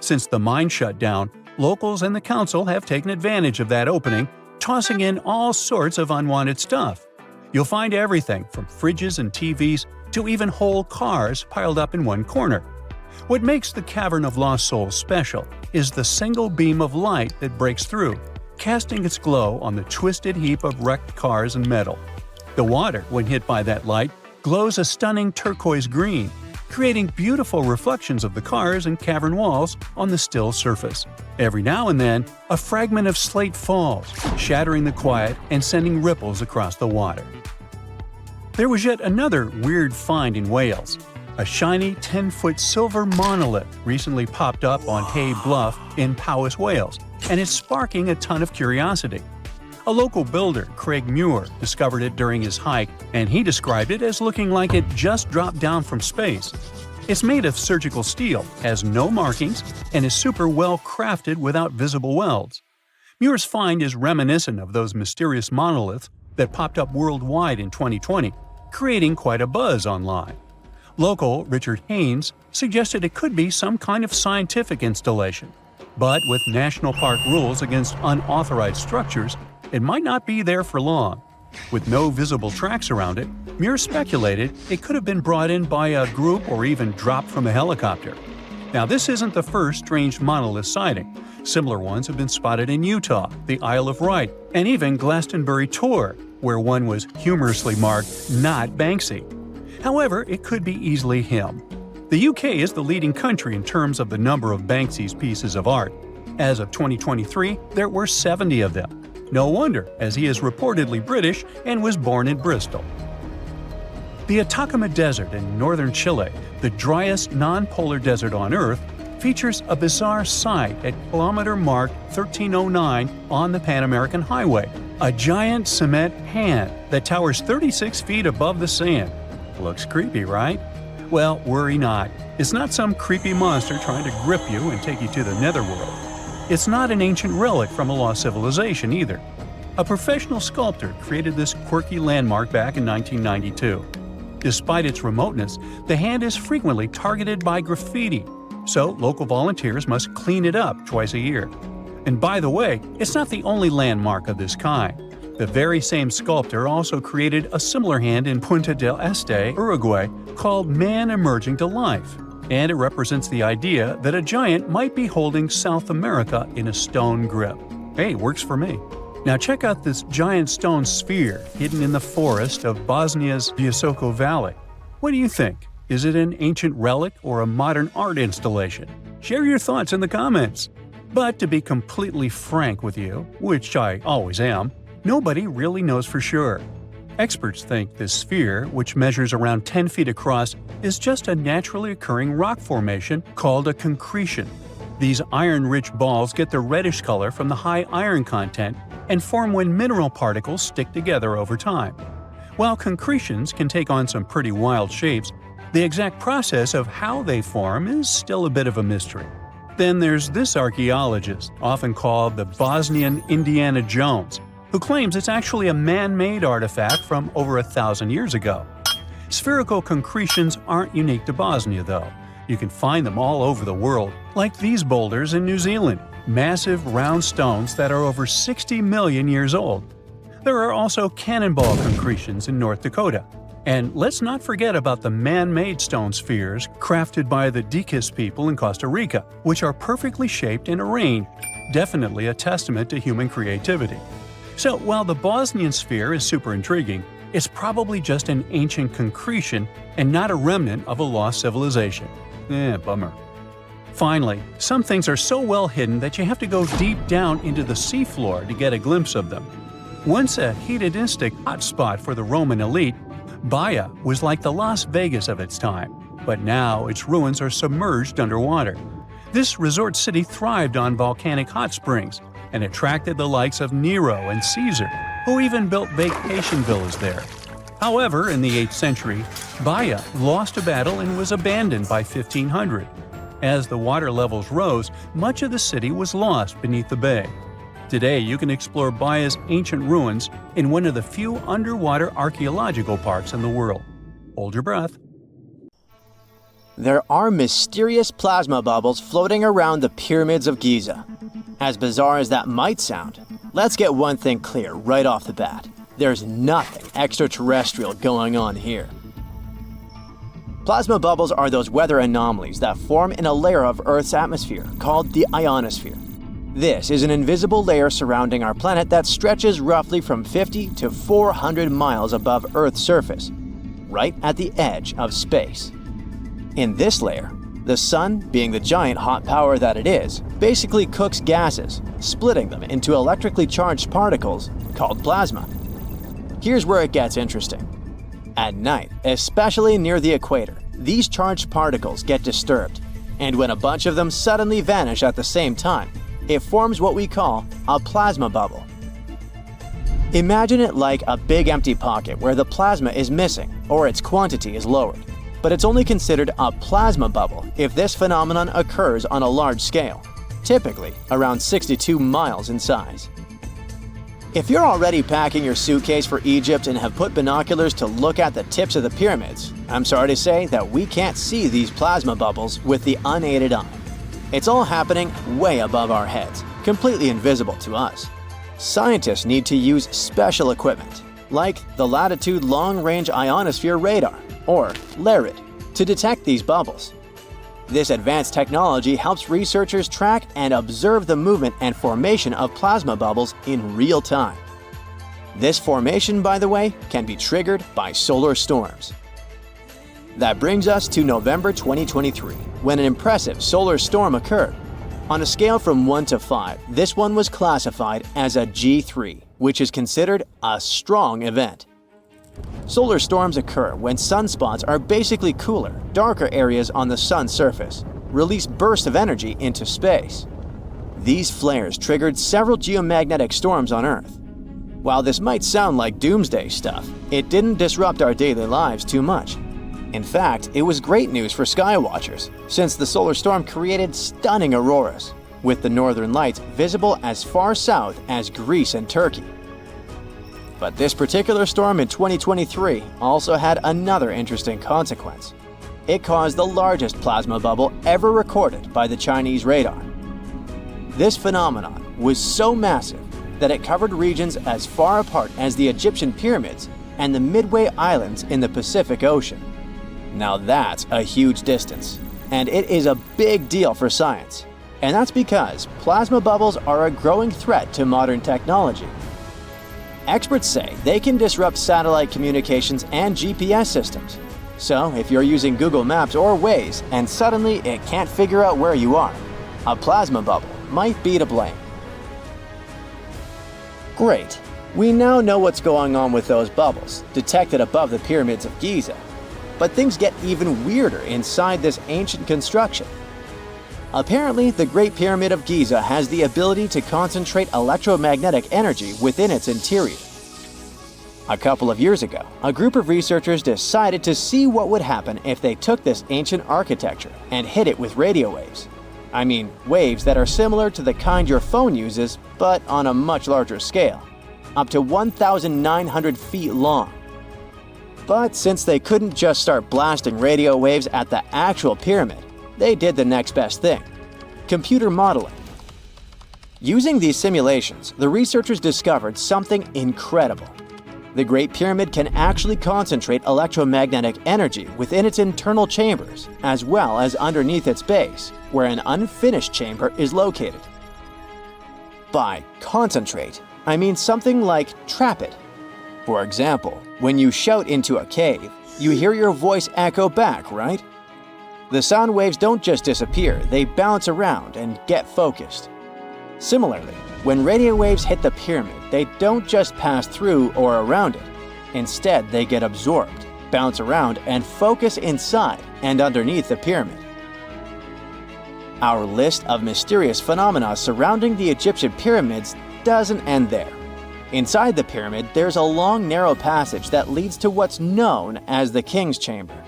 Since the mine shut down, locals and the council have taken advantage of that opening, tossing in all sorts of unwanted stuff. You'll find everything from fridges and TVs to even whole cars piled up in one corner. What makes the Cavern of Lost Souls special is the single beam of light that breaks through, casting its glow on the twisted heap of wrecked cars and metal. The water, when hit by that light, glows a stunning turquoise green, creating beautiful reflections of the cars and cavern walls on the still surface. Every now and then, a fragment of slate falls, shattering the quiet and sending ripples across the water. There was yet another weird find in Wales. A shiny 10-foot silver monolith recently popped up on Hay Bluff in Powys, Wales, and it's sparking a ton of curiosity. A local builder, Craig Muir, discovered it during his hike, and he described it as looking like it just dropped down from space. It's made of surgical steel, has no markings, and is super well crafted without visible welds. Muir's find is reminiscent of those mysterious monoliths that popped up worldwide in 2020, creating quite a buzz online. Local Richard Haynes suggested it could be some kind of scientific installation, but with national park rules against unauthorized structures, it might not be there for long. With no visible tracks around it, Muir speculated it could have been brought in by a group or even dropped from a helicopter. Now, this isn't the first strange monolith sighting. Similar ones have been spotted in Utah, the Isle of Wight, and even Glastonbury Tor, where one was humorously marked, "Not Banksy." However, it could be easily him. The UK is the leading country in terms of the number of Banksy's pieces of art. As of 2023, there were 70 of them. No wonder, as he is reportedly British and was born in Bristol. The Atacama Desert in northern Chile, the driest non-polar desert on Earth, features a bizarre sight at kilometer mark 1309 on the Pan American Highway, a giant cement hand that towers 36 feet above the sand. Looks creepy, right? Well, worry not. It's not some creepy monster trying to grip you and take you to the netherworld. It's not an ancient relic from a lost civilization either. A professional sculptor created this quirky landmark back in 1992. Despite its remoteness, the hand is frequently targeted by graffiti, so local volunteers must clean it up twice a year. And by the way, it's not the only landmark of this kind. The very same sculptor also created a similar hand in Punta del Este, Uruguay, called Man Emerging to Life, and it represents the idea that a giant might be holding South America in a stone grip. Hey, works for me. Now check out this giant stone sphere hidden in the forest of Bosnia's Visoko Valley. What do you think? Is it an ancient relic or a modern art installation? Share your thoughts in the comments. But to be completely frank with you, which I always am, nobody really knows for sure. Experts think this sphere, which measures around 10 feet across, is just a naturally occurring rock formation called a concretion. These iron-rich balls get their reddish color from the high iron content and form when mineral particles stick together over time. While concretions can take on some pretty wild shapes, the exact process of how they form is still a bit of a mystery. Then there's this archaeologist, often called the Bosnian Indiana Jones, who claims it's actually a man-made artifact from over 1,000 years ago. Spherical concretions aren't unique to Bosnia, though. You can find them all over the world, like these boulders in New Zealand, massive round stones that are over 60 million years old. There are also cannonball concretions in North Dakota. And let's not forget about the man-made stone spheres crafted by the Dicas people in Costa Rica, which are perfectly shaped and arranged, definitely a testament to human creativity. So while the Bosnian sphere is super intriguing, it's probably just an ancient concretion and not a remnant of a lost civilization. Bummer. Finally, some things are so well hidden that you have to go deep down into the seafloor to get a glimpse of them. Once a hedonistic hotspot for the Roman elite, Baia was like the Las Vegas of its time, but now its ruins are submerged underwater. This resort city thrived on volcanic hot springs and attracted the likes of Nero and Caesar, who even built vacation villas there. However, in the 8th century, Baia lost a battle and was abandoned by 1500. As the water levels rose, much of the city was lost beneath the bay. Today, you can explore Baia's ancient ruins in one of the few underwater archaeological parks in the world. Hold your breath. There are mysterious plasma bubbles floating around the pyramids of Giza. As bizarre as that might sound, let's get one thing clear right off the bat. There's nothing extraterrestrial going on here. Plasma bubbles are those weather anomalies that form in a layer of Earth's atmosphere called the ionosphere. This is an invisible layer surrounding our planet that stretches roughly from 50 to 400 miles above Earth's surface, right at the edge of space. In this layer, the sun, being the giant hot power that it is, basically cooks gases, splitting them into electrically charged particles called plasma. Here's where it gets interesting. At night, especially near the equator, these charged particles get disturbed, and when a bunch of them suddenly vanish at the same time, it forms what we call a plasma bubble. Imagine it like a big empty pocket where the plasma is missing or its quantity is lowered, but it's only considered a plasma bubble if this phenomenon occurs on a large scale, typically around 62 miles in size. If you're already packing your suitcase for Egypt and have put binoculars to look at the tips of the pyramids, I'm sorry to say that we can't see these plasma bubbles with the unaided eye. It's all happening way above our heads, completely invisible to us. Scientists need to use special equipment, like the Latitude Long Range Ionosphere Radar, or LARID, to detect these bubbles. This advanced technology helps researchers track and observe the movement and formation of plasma bubbles in real time. This formation, by the way, can be triggered by solar storms. That brings us to November 2023, when an impressive solar storm occurred. On a scale from 1 to 5, this one was classified as a G3, which is considered a strong event. Solar storms occur when sunspots are basically cooler, darker areas on the sun's surface. release bursts of energy into space. These flares triggered several geomagnetic storms on Earth. While this might sound like doomsday stuff, it didn't disrupt our daily lives too much. In fact, it was great news for skywatchers, since the solar storm created stunning auroras, with the northern lights visible as far south as Greece and Turkey. But this particular storm in 2023 also had another interesting consequence. It caused the largest plasma bubble ever recorded by the Chinese radar. This phenomenon was so massive that it covered regions as far apart as the Egyptian pyramids and the Midway Islands in the Pacific Ocean. Now that's a huge distance, and it is a big deal for science. And that's because plasma bubbles are a growing threat to modern technology. Experts say they can disrupt satellite communications and GPS systems. So if you're using Google Maps or Waze and suddenly it can't figure out where you are, a plasma bubble might be to blame. Great. We now know what's going on with those bubbles, detected above the pyramids of Giza. But things get even weirder inside this ancient construction. Apparently, the Great Pyramid of Giza has the ability to concentrate electromagnetic energy within its interior. A couple of years ago, a group of researchers decided to see what would happen if they took this ancient architecture and hit it with radio waves. I mean, waves that are similar to the kind your phone uses, but on a much larger scale, up to 1,900 feet long. But since they couldn't just start blasting radio waves at the actual pyramid, they did the next best thing: computer modeling. Using these simulations, the researchers discovered something incredible. The Great Pyramid can actually concentrate electromagnetic energy within its internal chambers, as well as underneath its base, where an unfinished chamber is located. By concentrate, I mean something like trap it. For example, when you shout into a cave, you hear your voice echo back, right? The sound waves don't just disappear, they bounce around and get focused. Similarly, when radio waves hit the pyramid, they don't just pass through or around it. Instead, they get absorbed, bounce around, and focus inside and underneath the pyramid. Our list of mysterious phenomena surrounding the Egyptian pyramids doesn't end there. Inside the pyramid, there's a long, narrow passage that leads to what's known as the King's Chamber.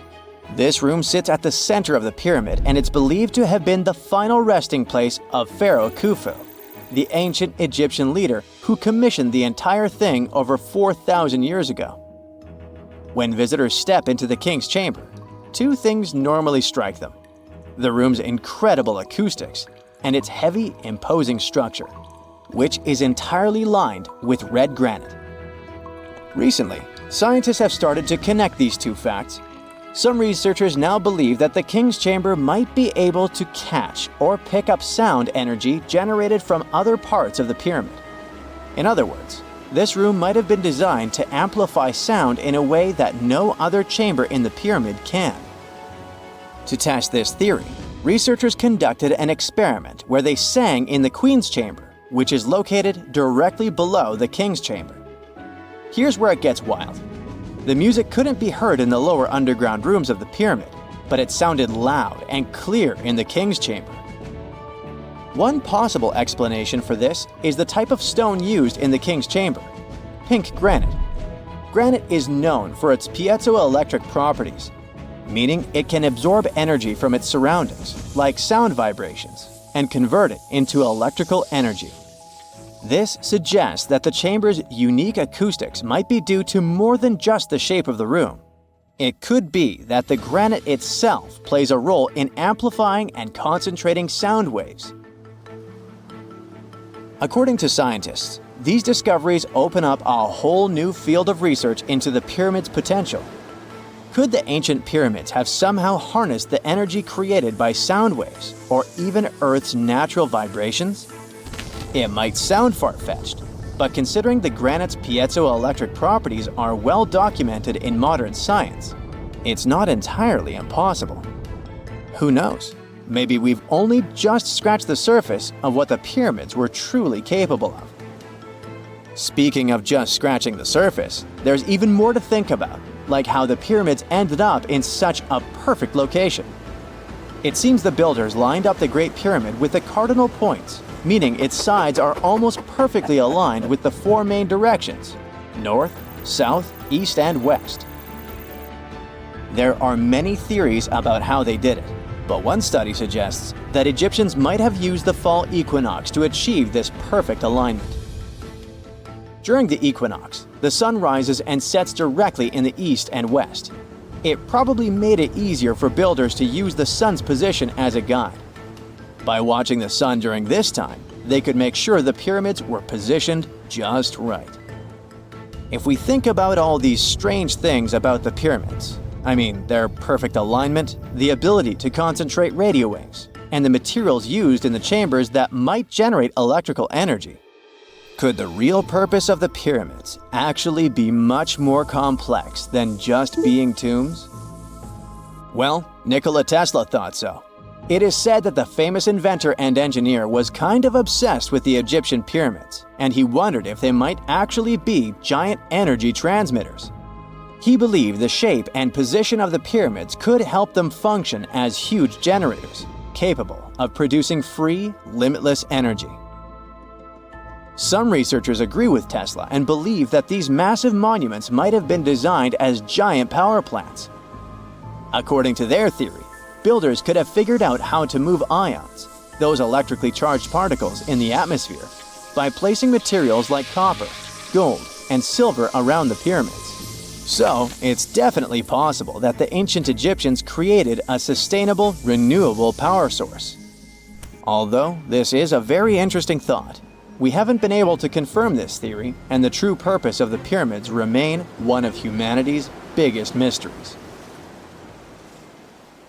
This room sits at the center of the pyramid, and it's believed to have been the final resting place of Pharaoh Khufu, the ancient Egyptian leader who commissioned the entire thing over 4,000 years ago. When visitors step into the King's Chamber, two things normally strike them: the room's incredible acoustics and its heavy, imposing structure, which is entirely lined with red granite. Recently, scientists have started to connect these two facts. Some researchers now believe that the King's Chamber might be able to catch or pick up sound energy generated from other parts of the pyramid. In other words, this room might have been designed to amplify sound in a way that no other chamber in the pyramid can. To test this theory, researchers conducted an experiment where they sang in the Queen's Chamber, which is located directly below the King's Chamber. Here's where it gets wild. The music couldn't be heard in the lower underground rooms of the pyramid, but it sounded loud and clear in the King's Chamber. One possible explanation for this is the type of stone used in the King's Chamber: pink granite. Granite is known for its piezoelectric properties, meaning it can absorb energy from its surroundings, like sound vibrations, and convert it into electrical energy. This suggests that the chamber's unique acoustics might be due to more than just the shape of the room. It could be that the granite itself plays a role in amplifying and concentrating sound waves. According to scientists, these discoveries open up a whole new field of research into the pyramid's potential. Could the ancient pyramids have somehow harnessed the energy created by sound waves, or even Earth's natural vibrations? It might sound far-fetched, but considering the granite's piezoelectric properties are well documented in modern science, it's not entirely impossible. Who knows? Maybe we've only just scratched the surface of what the pyramids were truly capable of. Speaking of just scratching the surface, there's even more to think about, like how the pyramids ended up in such a perfect location. It seems the builders lined up the Great Pyramid with the cardinal points, meaning its sides are almost perfectly aligned with the four main directions: north, south, east, and west. There are many theories about how they did it, but one study suggests that Egyptians might have used the fall equinox to achieve this perfect alignment. During the equinox, the sun rises and sets directly in the east and west. It probably made it easier for builders to use the sun's position as a guide. By watching the sun during this time, they could make sure the pyramids were positioned just right. If we think about all these strange things about the pyramids, I mean their perfect alignment, the ability to concentrate radio waves, and the materials used in the chambers that might generate electrical energy, could the real purpose of the pyramids actually be much more complex than just being tombs? Well, Nikola Tesla thought so. It is said that the famous inventor and engineer was kind of obsessed with the Egyptian pyramids, and he wondered if they might actually be giant energy transmitters. He believed the shape and position of the pyramids could help them function as huge generators, capable of producing free, limitless energy. Some researchers agree with Tesla and believe that these massive monuments might have been designed as giant power plants. According to their theory, builders could have figured out how to move ions, those electrically charged particles in the atmosphere, by placing materials like copper, gold, and silver around the pyramids. So, it's definitely possible that the ancient Egyptians created a sustainable, renewable power source. Although this is a very interesting thought, we haven't been able to confirm this theory, and the true purpose of the pyramids remain one of humanity's biggest mysteries.